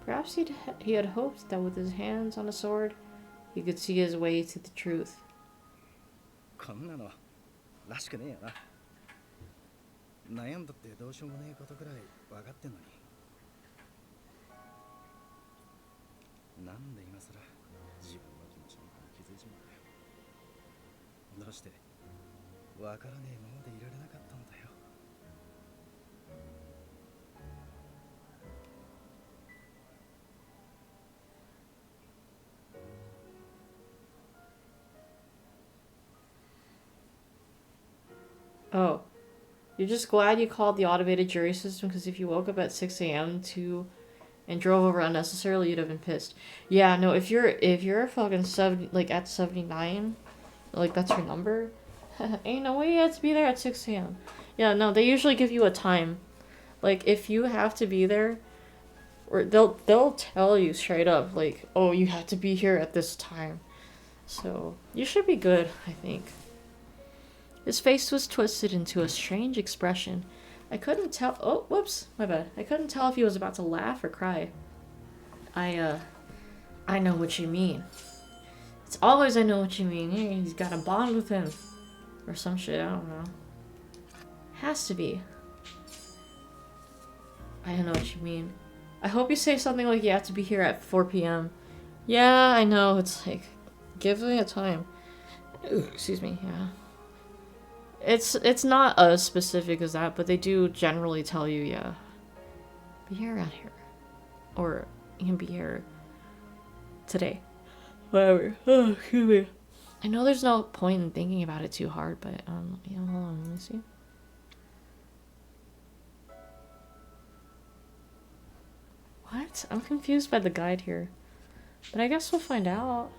C: Perhaps he had hoped that with his hands on a sword, he could see his way to the truth.
E: こんなのらしくねえよな。悩んだってどうしようもねえことくらい分かってんのに。なんで今さら自分の気持ちなんかに気づいちまうんだよ。どうして分からねえままでいられなかったんだよ。
C: Oh, you're just glad you called the automated jury system because if you woke up at 6 a.m. and drove over unnecessarily, you'd have been pissed. Yeah, no, if you're fucking 70, like at 79, like that's your number, ain't no way you have to be there at 6 a.m. Yeah, no, they usually give you a time. Like if you have to be there, or they'll tell you straight up, like, oh, you have to be here at this time. So you should be good, I think. His face was twisted into a strange expression. I couldn't tell. Oh, whoops, my bad. I couldn't tell if he was about to laugh or cry. I know what you mean. It's always I know what you mean. He's got a bond with him. Or some shit, I don't know. Has to be. I don't know what you mean. I hope you say something like you have to be here at 4 p.m. Yeah, I know. It's like, give me a time. Ooh, excuse me, yeah. It's not as specific as that, but they do generally tell you, yeah, be here around here. Or you can be here today. Whatever. Oh, excuse me. I know there's no point in thinking about it too hard, but, yeah, hold on, let me see. What? I'm confused by the guide here. But I guess we'll find out.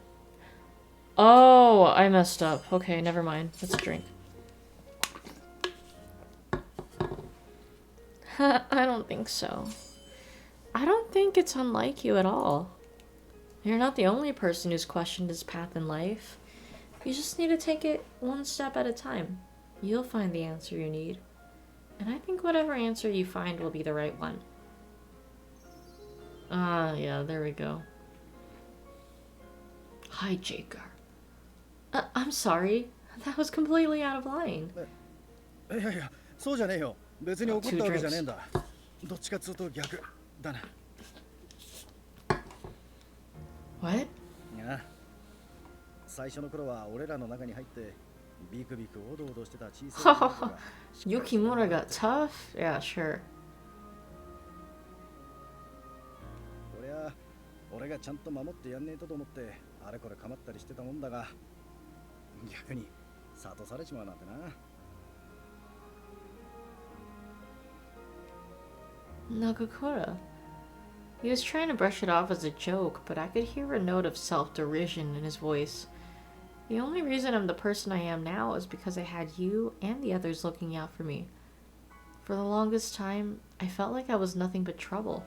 C: Oh, I messed up. Okay, never mind. Let's drink. I don't think so. I don't think it's unlike you at all. You're not the only person who's questioned his path in life. You just need to take it one step at a time. You'll find the answer you need. And I think whatever answer you find will be the right one. Ah, yeah, there we go. Hi, Jaker. I'm sorry. That was completely out of line.
E: いやいや、そうじゃねえよ。別に怒ったわけじゃねえんだ。どっちかっつうと逆だな。
C: What?
E: ああ、最初の頃は俺らの中に入ってビクビクおどおどしてた小さい女の子が
C: Yukimura got tough? Yeah, sure.
E: こりゃ俺がちゃんと守ってやんねえとと思ってあれこれ構ったりしてたもんだが、逆に諭されちまうなんてな。
C: Nagakura. He was trying to brush it off as a joke, but I could hear a note of self-derision in his voice. The only reason I'm the person I am now is because I had you and the others looking out for me. For the longest time, I felt like I was nothing but trouble.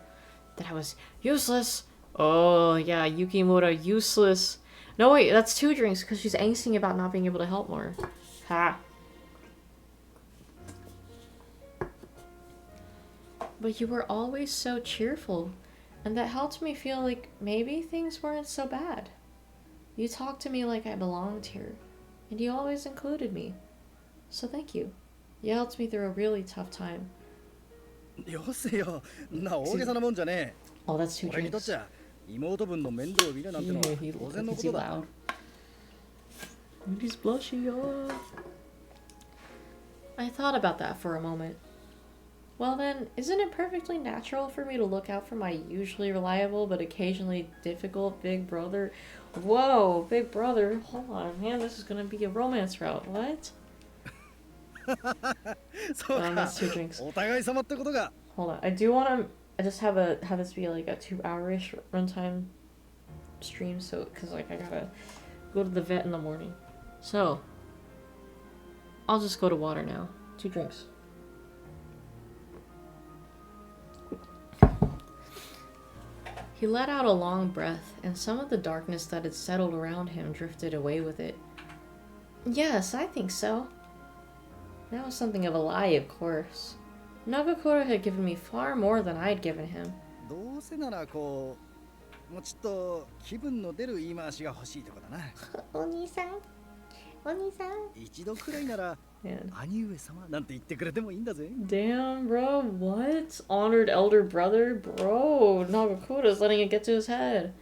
C: That I was useless. Oh, yeah, Yukimura, useless. No, wait, that's 2 drinks because she's angsting about not being able to help more. Ha. But you were always so cheerful, and that helped me feel like maybe things weren't so bad. You talked to me like I belonged here, and you always included me. So thank you. You helped me through a really tough time.
E: よせよ、な大げさなもんじゃねえ。
C: Oh, that's 2
E: 俺にとっ
C: drinks.
E: ちゃ妹分の面倒を見るなんてのは
C: He
E: 当然の
C: is
E: こ
C: he
E: とだ。
C: loud? And he's blushing. Oh. I thought about that for a moment. Well then, isn't it perfectly natural for me to look out for my usually reliable but occasionally difficult big brother? Whoa, big brother. Hold on, man, this is gonna be a romance route. What?
E: そうか。
C: that's 2 drinks.
E: お互い様ってことが。
C: Hold on, I do want to. I just have this be like a 2-hour-ish runtime stream, so because like I gotta go to the vet in the morning. So I'll just go to water now. 2 drinks. He let out a long breath, and some of the darkness that had settled around him drifted away with it. Yes, I think so. That was something of a lie, of course. Nagakura had given me far more than I'd given him.
E: どうせならこう、もうちょっと気分の出る言い回しが欲しいとこだな。
C: お兄さん、お兄さん。
E: 一度くらいなら、
C: Man.
E: 兄上様なんて言ってくれてもいいんだぜ。
C: Damn, bro, what? Honored elder brother? Bro, Nagakura's letting it get to his head.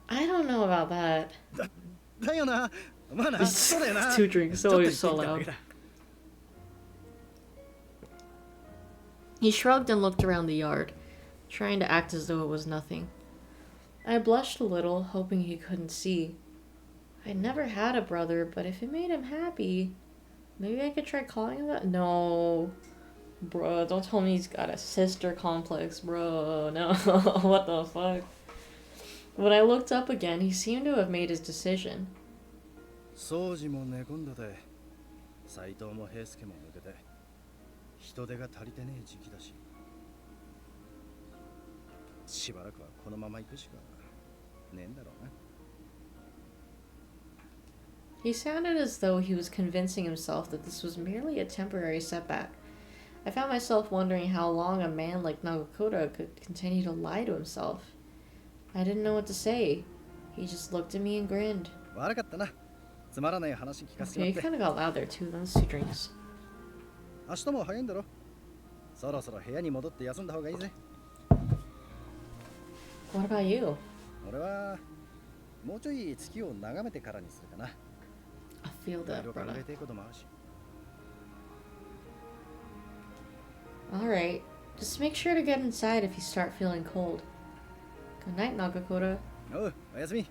C: I don't know about that.
E: だよな。まあな、そうだよな。
C: 2 drinks,
E: ちょっと言
C: always
E: って
C: so
E: きただ
C: loud.
E: けだ。
C: He shrugged and looked around the yard, trying to act as though it was nothing. I blushed a little, hoping he couldn't see. I'd never had a brother, but if it made him happy, maybe I could try calling him that? No. Bro, don't tell me he's got a sister complex, bro. No, what the fuck? When I looked up again, he seemed to have made his decision.
E: 掃除も寝込んでて、斎藤も平助も抜けて、人手が足りてねえ時期だし、しばらくはこのまま行くしかねえんだろうな。
C: He sounded as though he was convincing himself that this was merely a temporary setback. I found myself wondering how long a man like Nagakura could continue to lie to himself. I didn't know what to say. He just looked at me and grinned.
E: 悪かったな。つまらない話聞かせて
C: Okay,
E: も
C: he
E: らって。
C: kind of got loud there too. Those 2 drinks.
E: 明日も早いんだろ。そろそろ部屋に戻って休んだ方がいいぜ。
C: What about you?
E: 俺はもうちょい月を眺めてからにするかな。
C: I feel
E: いろい
C: that,
E: ろ考
C: brother.
E: えていくこともあるし。
C: Alright, just make sure to get inside if you start feeling cold. Good night, Nagakura.
E: おう、おやすみ。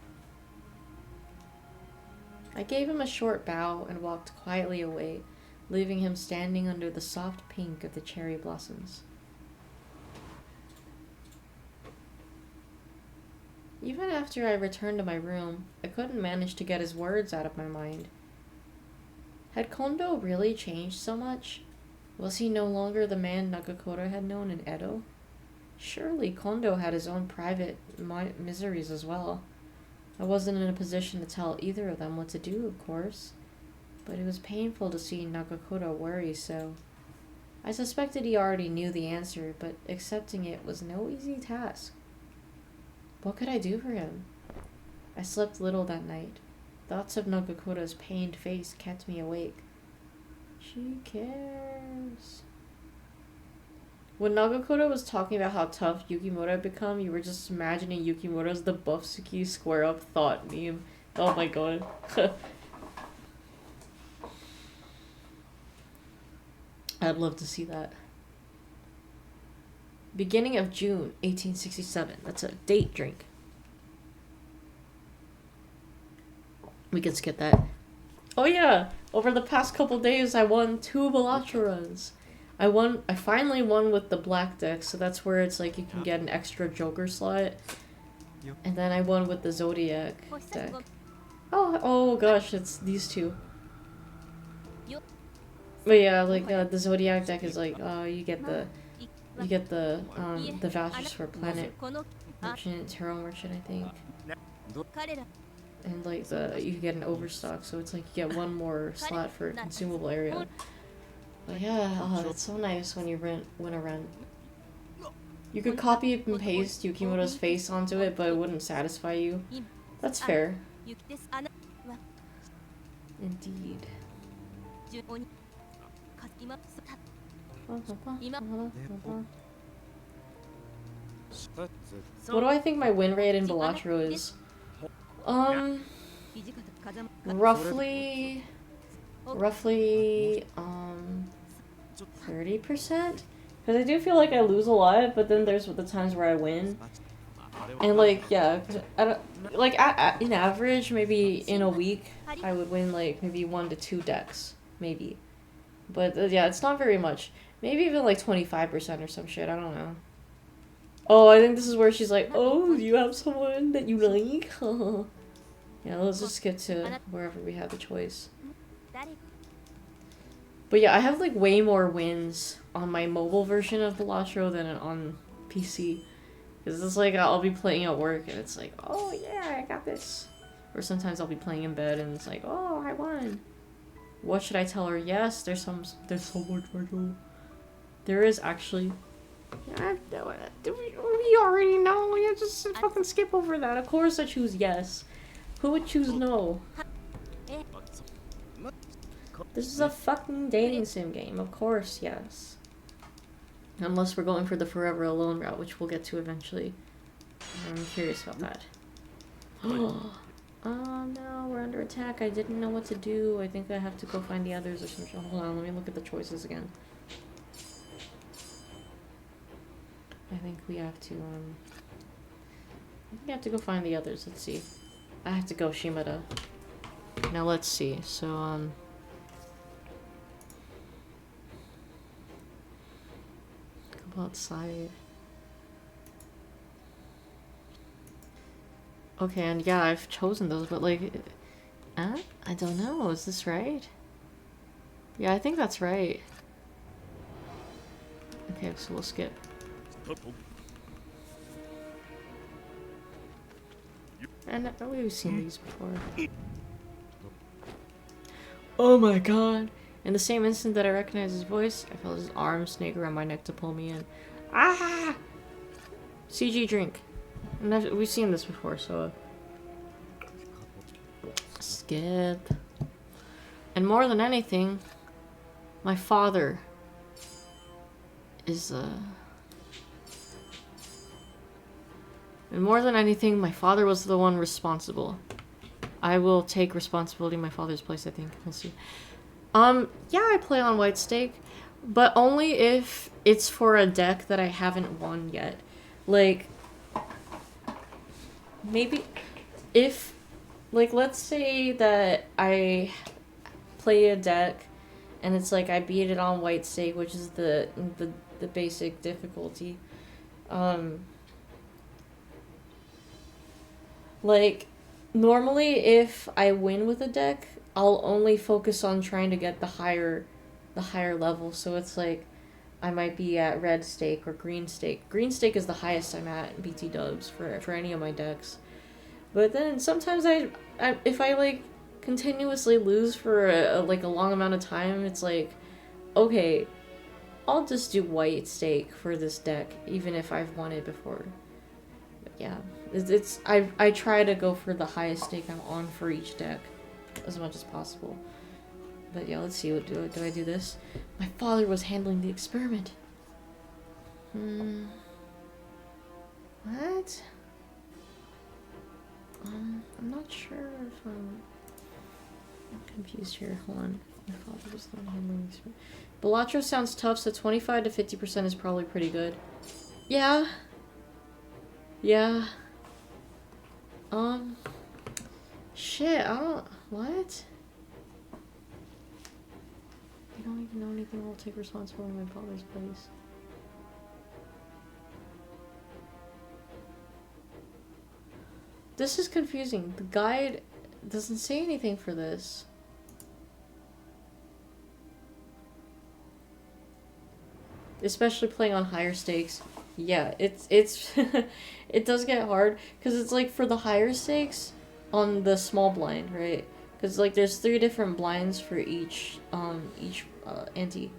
C: I gave him a short bow and walked quietly away, leaving him standing under the soft pink of the cherry blossoms. Even after I returned to my room, I couldn't manage to get his words out of my mind. Had Kondo really changed so much? Was he no longer the man Nagakura had known in Edo? Surely Kondo had his own private miseries as well. I wasn't in a position to tell either of them what to do, of course, but it was painful to see Nagakura worry so. I suspected he already knew the answer, but accepting it was no easy task. What could I do for him? I slept little that night. Thoughts of Nagakura's pained face kept me awake. She cares. When Nagakoto was talking about how tough Yukimura had become, you were just imagining Yukimura as the Buffsuki square up thought meme. Oh my god. I'd love to see that. Beginning of June 1867. That's a date drink. We can skip that. Oh yeah! Over the past couple days I won 2 Balatro runs. I finally won with the black deck, so that's where it's like you can get an extra Joker slot. And then I won with the Zodiac deck. Oh gosh, it's these two. But yeah, like the Zodiac deck is like you get the vouchers for Planet Merchant, Tarot Merchant, I think. And like you get an overstock, so it's like you get one more slot for a consumable area. But yeah, it's so nice when you win a run. You could copy and paste Yukimura's face onto it, but it wouldn't satisfy you. That's fair. Indeed. What do I think my win rate in Balatro is? Roughly 30%? Because I do feel like I lose a lot, but then there's the times where I win. And like, yeah, like in average, maybe in a week, I would win like maybe 1 to 2 decks, maybe. But yeah, it's not very much. Maybe even like 25% or some shit, I don't know. Oh, I think this is where she's like, oh, you have someone that you like? Yeah, let's just get to wherever we have the choice. But yeah, I have like way more wins on my mobile version of Balatro than on PC. Because it's like I'll be playing at work and it's like, oh yeah, I got this. Or sometimes I'll be playing in bed and it's like, oh, I won. What should I tell her? Yes, there's so much more. There is actually. Yeah, we already know. Yeah, just fucking skip over that. Of course I choose yes. Who would choose no? This is a fucking dating sim game. Of course, yes. Unless we're going for the Forever Alone route, which we'll get to eventually. I'm curious about that. Oh no, we're under attack. I didn't know what to do. I think I have to go find the others or something. Hold on, let me look at the choices again. I think we have to, we have to go find the others. Let's see. I have to go Shimada. Now let's see. So, go outside. Okay, and yeah, I've chosen those, but like, I don't know. Is this right? Yeah, I think that's right. Okay, so we'll skip. And we've seen these before. Oh my god! In the same instant that I recognized his voice, I felt his arm snake around my neck to pull me in. Ah! CG drink. And we've seen this before, so... skip. And more than anything, my father is, and more than anything, my father was the one responsible. I will take responsibility in my father's place, I think. We'll see. Yeah, I play on White Stake, but only if it's for a deck that I haven't won yet. Like, maybe if, like, let's say that I play a deck and it's like I beat it on White Stake, which is the basic difficulty. Like, normally if I win with a deck, I'll only focus on trying to get the higher level. So it's like I might be at red stake or green stake. Green stake is the highest I'm at in BT dubs for any of my decks. But then sometimes I if I like continuously lose for a long amount of time, it's like, okay, I'll just do white stake for this deck, even if I've won it before. But yeah, I try to go for the highest stake I'm on for each deck as much as possible. But yeah, let's see, do I do this? My father was handling the experiment. What? I'm not sure if I'm confused here. Hold on. My father was not handling experience. Balatro sounds tough, so 25 to 50% is probably pretty good. Yeah. Yeah. Shit, I don't... What? You don't even know anything. I'll take responsibility in my father's place. This is confusing. The guide doesn't say anything for this. Especially playing on higher stakes. Yeah, it's it does get hard because it's like for the higher stakes on the small blind, right? Because like there's 3 different blinds for each ante.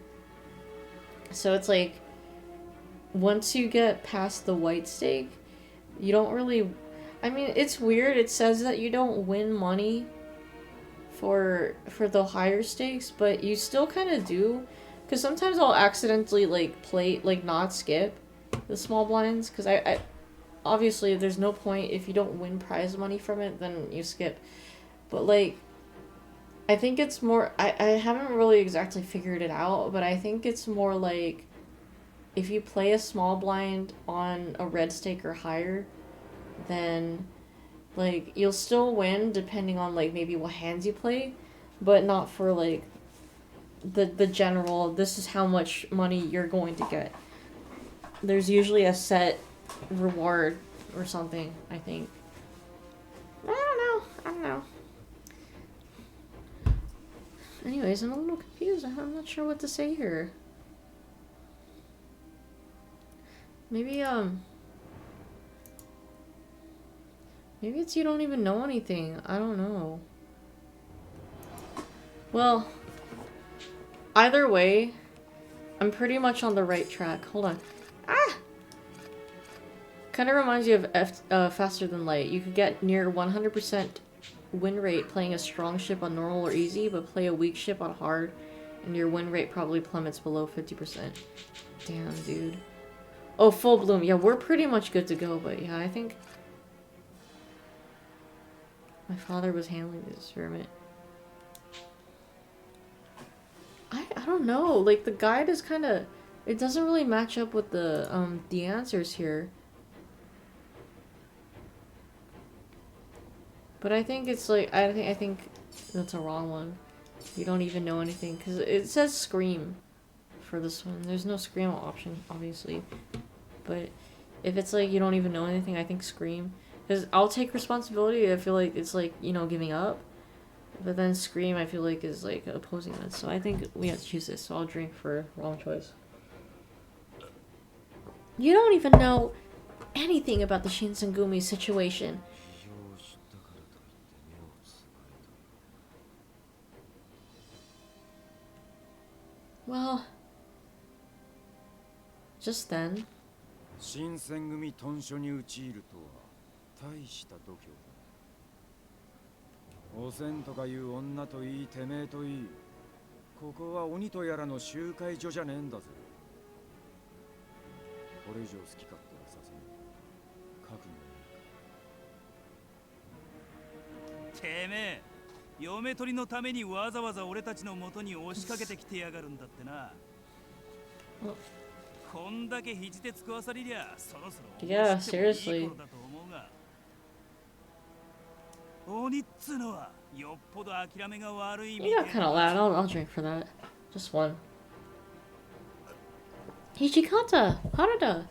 C: So it's like once you get past the white stake, you don't really. I mean, it's weird. It says that you don't win money for the higher stakes, but you still kind of do. Because sometimes I'll accidentally, like, play, like, not skip the small blinds. Because I obviously, there's no point if you don't win prize money from it, then you skip. But, like, I think it's more... I haven't really exactly figured it out, but I think it's more like... If you play a small blind on a red stake or higher, then, like, you'll still win depending on, like, maybe what hands you play, but not for, like, the general, this is how much money you're going to get. There's usually a set reward or something, I think. I don't know. Anyways, I'm a little confused. I'm not sure what to say here. Maybe it's you don't even know anything. I don't know. Well, either way, I'm pretty much on the right track. Hold on. Ah! Kind of reminds you of Faster Than Light. You could get near 100% win rate playing a strong ship on normal or easy, but play a weak ship on hard, and your win rate probably plummets below 50%. Damn, dude. Oh, full bloom. Yeah, we're pretty much good to go, but yeah, I think my father was handling this experiment. I don't know. Like, the guide is kind of... It doesn't really match up with the answers here. But I think it's like... I think that's a wrong one. You don't even know anything. Because it says Scream for this one. There's no Scream option, obviously. But if it's like you don't even know anything, I think Scream. Because I'll take responsibility. I feel like it's like, you know, giving up. But then Scream, I feel like, is like opposing that. So I think we have to choose this. So I'll drink for wrong choice. You don't even know anything about the Shinsengumi situation. Well, just then.
G: 新選組屯所に討ち入るとは大した度胸だ。おせんとかいう女といいてめえといい、ここは鬼とやらの集会所じゃねえんだぜ。これ以上好き勝手はさせない。覚悟。
H: てめえ、嫁取りのためにわざわざ俺たちの元に押しかけてきてやがるんだってな。こんだけ肘手食わさりりゃそろそろ
C: Yeah, seriously.
H: 鬼っつうのはよっぽど諦めが悪いみたい
C: You got kind of loud. I'll drink for that. Just one. Hichikata! Harada!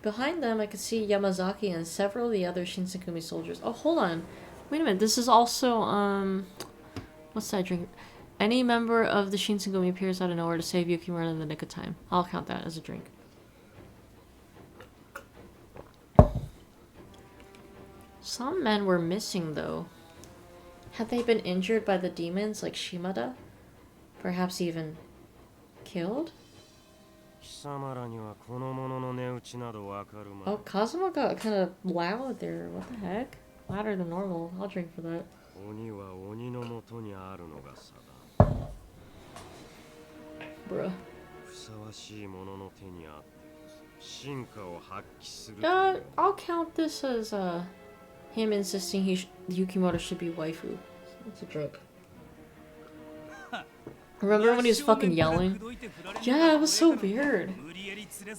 C: Behind them, I could see Yamazaki and several of the other Shinsengumi soldiers. Oh, hold on. Wait a minute. This is also, what's that drink? Any member of the Shinsengumi appears out of nowhere to save Yukimura in the nick of time. I'll count that as a drink. Some men were missing, though. Had they been injured by the demons like Shimada? Perhaps even killed? Oh, Kazuma got kind of loud there. What the heck? Louder than normal. I'll drink for that. Bruh. I'll count this as him insisting Yukimoto should be waifu. It's a joke. Remember when he was fucking yelling? Yeah, it was so weird.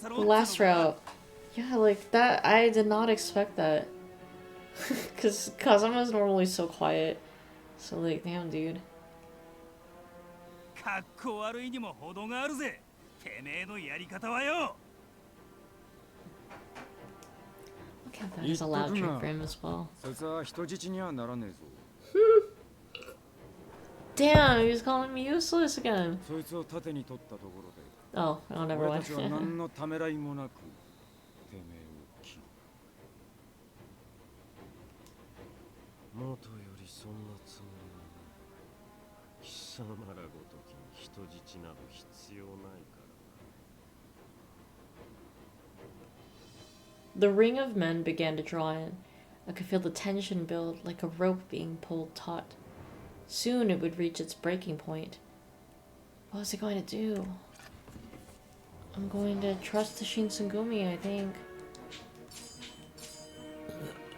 C: The last route. Yeah, like that, I did not expect that. Cause Kazuma's normally so quiet. So like, damn dude. I'll count that as a loud drink for him as well. Damn, he was calling me useless again. Oh, oh, never mind. The ring of men began to draw in. I could feel the tension build like a rope being pulled taut. Soon it would reach its breaking point. What was it going to do? I'm going to trust the Shinsengumi, I think.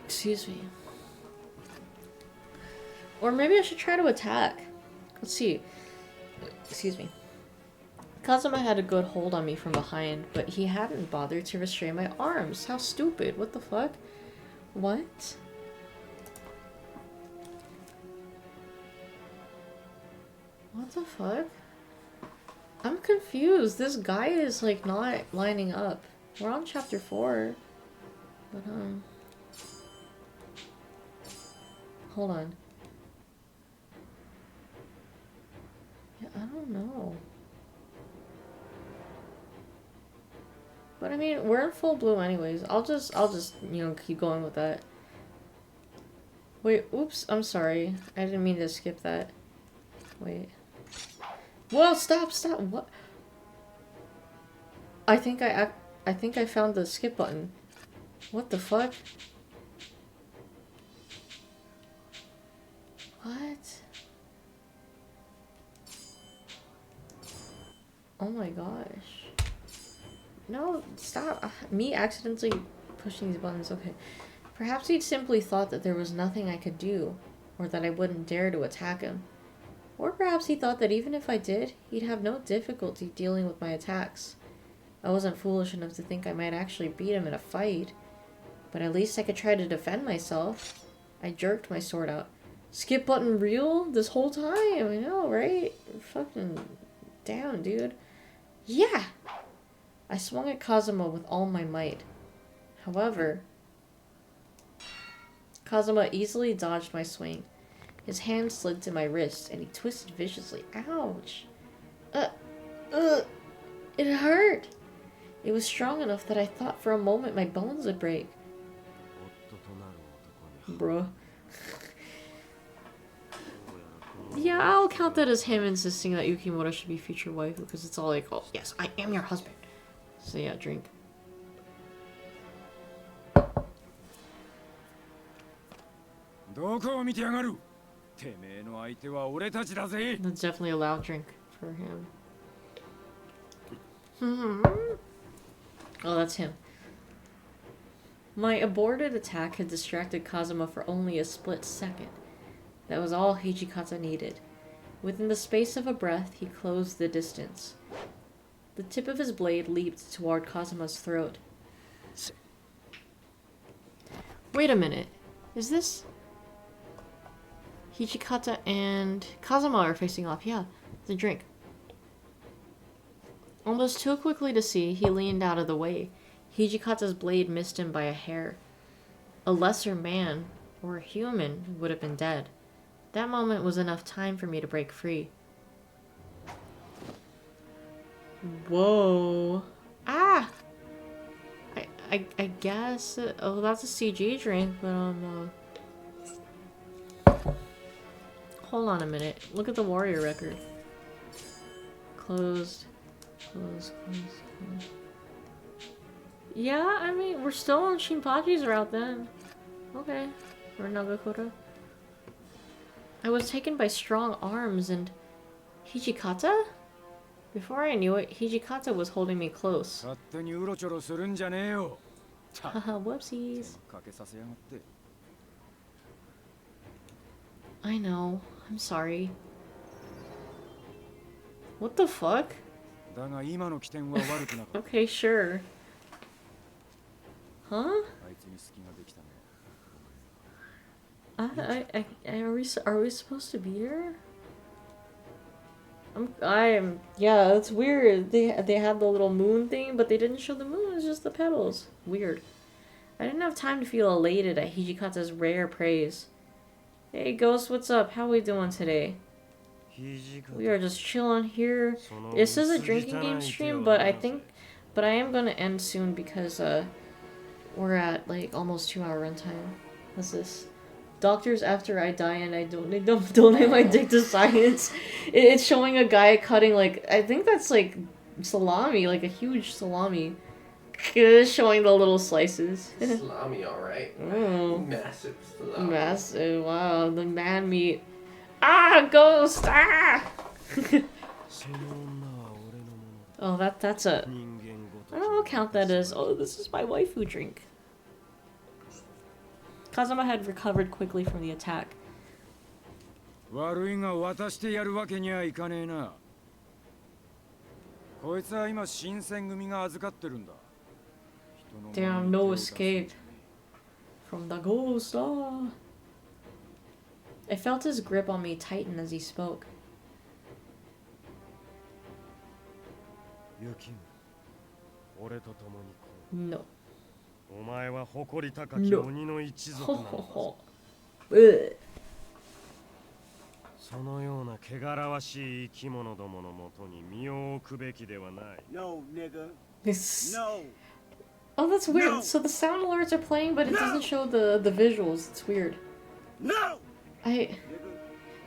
C: Excuse me. Or maybe I should try to attack. Let's see. Excuse me. Kazuma had a good hold on me from behind, but he hadn't bothered to restrain my arms. How stupid. What the fuck? What? What the fuck? I'm confused. This guy is like not lining up. We're on chapter 4. But hold on. Yeah, I don't know. But I mean, we're in full bloom anyways. I'll just, you know, keep going with that. Wait, oops, I'm sorry. I didn't mean to skip that. Wait. Whoa, stop, what? I think I found the skip button. What the fuck? What? Oh my gosh. No, stop. Me accidentally pushing these buttons. Okay. Perhaps he'd simply thought that there was nothing I could do, or that I wouldn't dare to attack him. Or perhaps he thought that even if I did, he'd have no difficulty dealing with my attacks. I wasn't foolish enough to think I might actually beat him in a fight, but at least I could try to defend myself. I jerked my sword out. Skip button real this whole time? I know, right? Fucking damn, dude. Yeah! I swung at Kazuma with all my might. However, Kazuma easily dodged my swing. His hand slid to my wrist, and he twisted viciously. Ouch! It hurt! It was strong enough that I thought for a moment my bones would break. Bruh. Yeah, I'll count that as him insisting that Yukimoto should be future wife, because it's all like, oh, yes, I am your husband. So yeah, drink. That's definitely a loud drink for him. Oh, that's him. My aborted attack had distracted Kazuma for only a split second. That was all Hijikata needed. Within the space of a breath, he closed the distance. The tip of his blade leaped toward Kazuma's throat. Wait a minute. Is this... Hijikata and Kazuma are facing off. Yeah, the drink. Almost too quickly to see, he leaned out of the way. Hijikata's blade missed him by a hair. A lesser man, or a human, would have been dead. That moment was enough time for me to break free. Whoa. Ah! I guess... oh, that's a CG drink, but hold on a minute. Look at the warrior record. Closed. Close. Yeah, I mean, we're still on Shinpachi's route then. Okay. Or Nagakura. I was taken by strong arms and... Hijikata? Before I knew it, Hijikata was holding me close.
G: 勝手にうろちょろするんじゃねえよ。
C: Haha, whoopsies.
G: かけさせやがって。
C: I know. I'm sorry. What the fuck?
G: だが今の起点は悪くなかった。
C: Okay, sure. Huh?
G: あいつに隙ができたね。
C: Are we supposed to be here? Yeah, that's weird. They had the little moon thing, but they didn't show the moon. It's just the petals. Weird. I didn't have time to feel elated at Hijikata's rare praise. Hey, Ghost, what's up? How we doing today? We are just chilling here. This is a drinking game stream, but I am gonna end soon because we're at like almost 2-hour runtime. What's this? Doctors after I die and I donate my dick to science. It's showing a guy cutting like, I think that's like salami, like a huge salami. It's showing the little slices.
K: Salami, alright.
C: Oh.
K: Massive salami.
C: Massive, wow, the man meat. Ah, ghost! Ah! Oh, that's a... I'll count that as, oh, this is my waifu drink. Kazama had recovered quickly from the attack.
G: 悪いが渡してやるわけにはいかねえな。こいつは今新選組が預かってるんだ。
C: Damn, no escape from the ghost. Ah. I felt his grip on me tighten as he spoke.
D: ユキム、俺と共に来い。
C: No.
D: お前は誇り高き鬼の一族なんだ。そのような汚らわしい生き物どものもとに身を置くべきではない。
E: No, nigga.
C: No. Oh, that's weird. No. So the sound alerts are playing, but it doesn't show the visuals. It's weird.
E: No.
C: The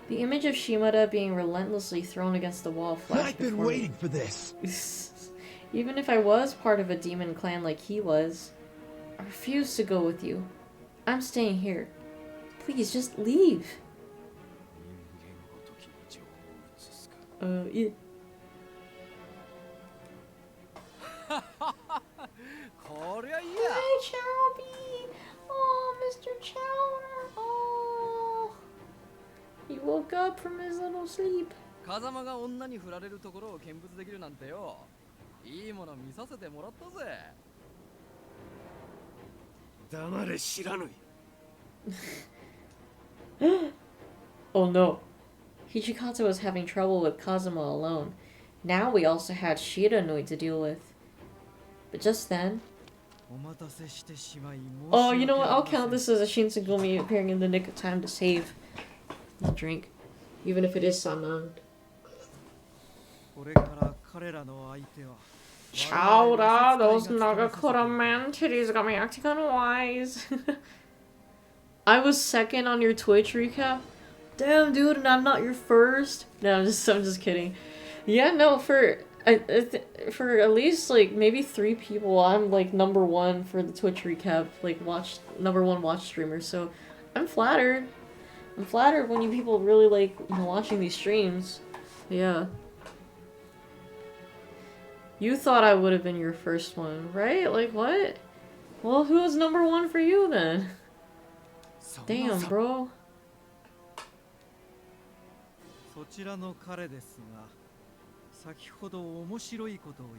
C: image of Shimada being relentlessly thrown against the wall flashed
L: I've been waiting for this.
C: Even if I was part of a demon clan like he was, I refuse to go with you. I'm staying here. Please, just leave. Yeah. Hi, Chowby! Oh, Mr. Chowder! Oh! He woke up from his little sleep.
J: 風間が女に振られるところを見物できるなんてよ。いいもの見させてもらったぜ。
D: 黙れ知らぬい。
C: Oh no. Hijikata was having trouble with Kazuma alone. Now we also had Shiranui to deal with. But just then... Oh, you know what? I'll count this as a Shinsengumi appearing in the nick of time to save the drink. Even if it is summoned. Chowder, those Nagakura man titties got me acting unwise. I was second on your Twitch recap. Damn, dude, and I'm not your first. No, I'm just kidding. Yeah, no, for at least like maybe 3 people, I'm like #1 for the Twitch recap, like #1 watch streamer. So I'm flattered. I'm flattered when you people really like watching these streams. Yeah. You thought I would have been your first one, right? Like what? Well, who was #1 for you then? Damn, bro.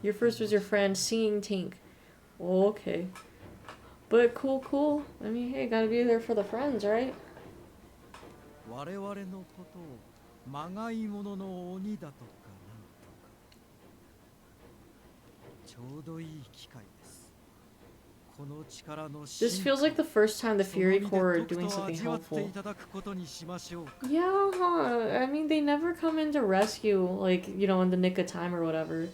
C: Your first was your friend, Seeing Tink. Oh, okay. But cool. I mean, hey, gotta be there for the friends, right? This feels like the first time the Fury Corps are doing something helpful. Yeah, huh? I mean, they never come in to rescue, like, you know, in the nick of time or whatever.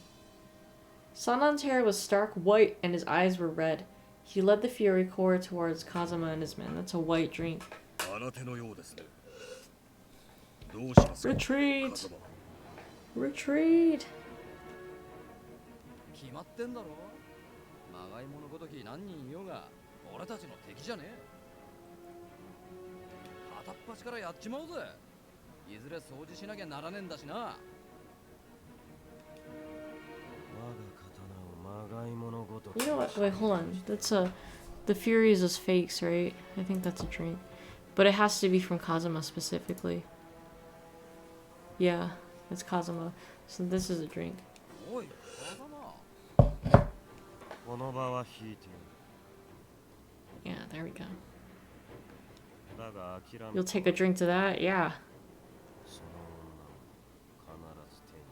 C: Sanan's hair was stark white and his eyes were red. He led the Fury Corps towards Kazama and his men. That's a white drink. Retreat! Retreat!
J: まがいものごとき何人いようが俺たちの敵じゃねえ。片っ端からやっちまうぜ。いずれ掃除しなきゃならねえんだしな。
C: You know what? Wait, hold on. That's the Furies is fakes, right? I think that's a drink. But it has to be from Kazuma specifically. Yeah, it's Kazuma. So this is a drink.
J: おい、風間。
D: この場は引いている。
C: Yeah, there we go.
D: だが諦め
C: You'll take a drink to that? Yeah.
D: その女を必ず手に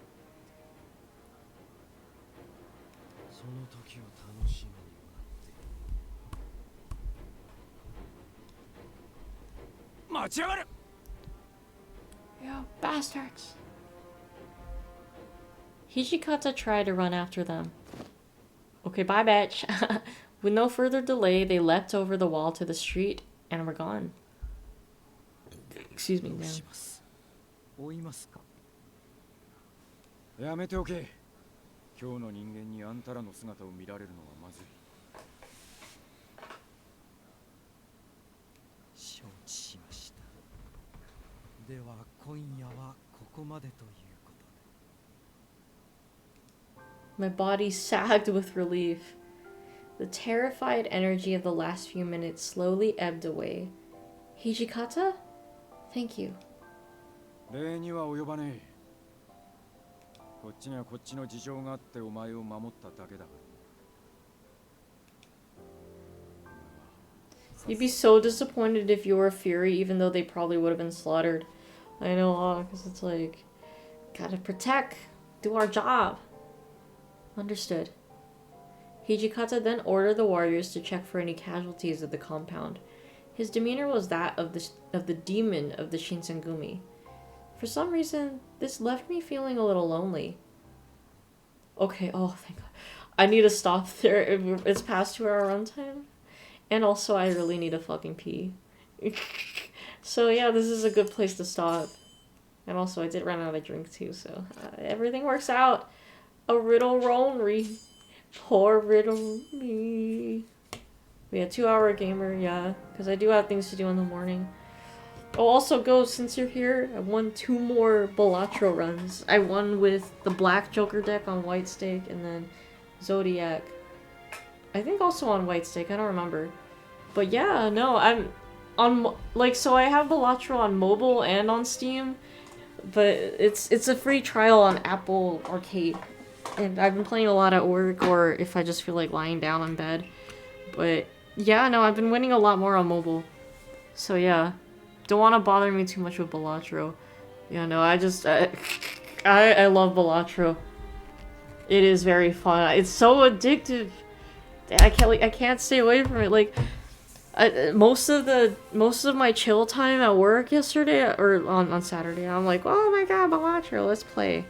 D: その時を楽しみに待っている。待ちやがれ
C: You bastards. Hijikata tried to run after them. Okay, bye, bitch. With no further delay, they leapt over the wall to the street and were gone. Excuse me, man.
G: 追いますか。やめておけ。今日の人間にあんたらの姿を見られるのはまずい。
H: 承知しました。では今夜はここまでということで。
C: My body sagged with relief. The terrified energy of the last few minutes slowly ebbed away. Hijikata? Thank you.
G: 礼には及ばねえ。こっちにはこっちの事情があってお前を守っただけだ。
C: You'd be so disappointed if you were a Fury, even though they probably would have been slaughtered. I know, because it's like, gotta protect, do our job. Understood. Hijikata then ordered the warriors to check for any casualties of the compound. His demeanor was that of the demon of the Shinsengumi. For some reason, this left me feeling a little lonely. Okay, oh thank God. I need to stop there. It's past 2-hour runtime. And also, I really need to fucking pee. So yeah, this is a good place to stop. And also, I did run out of drink too, so everything works out. A riddle Ronry. Poor riddle me. We had 2-hour gamer, yeah. Because I do have things to do in the morning. Oh, also, Go, since you're here, I won 2 more Balatro runs. I won with the Black Joker deck on White Stake, and then Zodiac. I think also on White Stake, I don't remember. But yeah, no, I'm on, like, so I have Balatro on mobile and on Steam, but it's a free trial on Apple Arcade. And I've been playing a lot at work, or if I just feel like lying down in bed. But yeah, no, I've been winning a lot more on mobile. So yeah, don't want to bother me too much with Balatro. Yeah, no, I love Balatro. It is very fun. It's so addictive. I can't stay away from it. Like, most of my chill time at work yesterday or on Saturday, I'm like, oh my god, Balatro, let's play.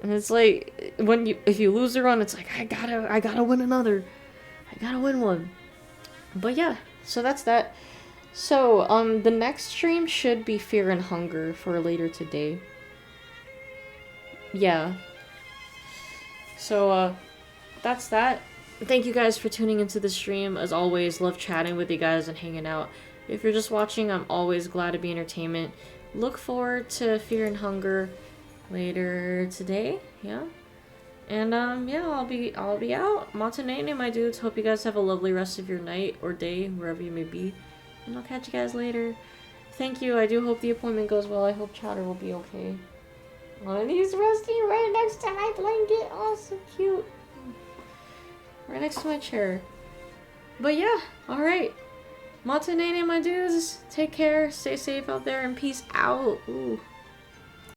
C: And it's like if you lose a run, it's like I gotta win another. I gotta win one. But yeah, so that's that. So the next stream should be Fear and Hunger for later today. Yeah. So that's that. Thank you guys for tuning into the stream. As always, love chatting with you guys and hanging out. If you're just watching, I'm always glad to be entertainment. Look forward to Fear and Hunger later today, yeah. And yeah, I'll be out. Matanene, my dudes. Hope you guys have a lovely rest of your night or day, wherever you may be. And I'll catch you guys later. Thank you. I do hope the appointment goes well. I hope Chatter will be okay. Oh, and he's resting right next to my blanket. Oh, so cute. Right next to my chair. But yeah, alright. Matanene, my dudes. Take care. Stay safe out there and peace out. Ooh.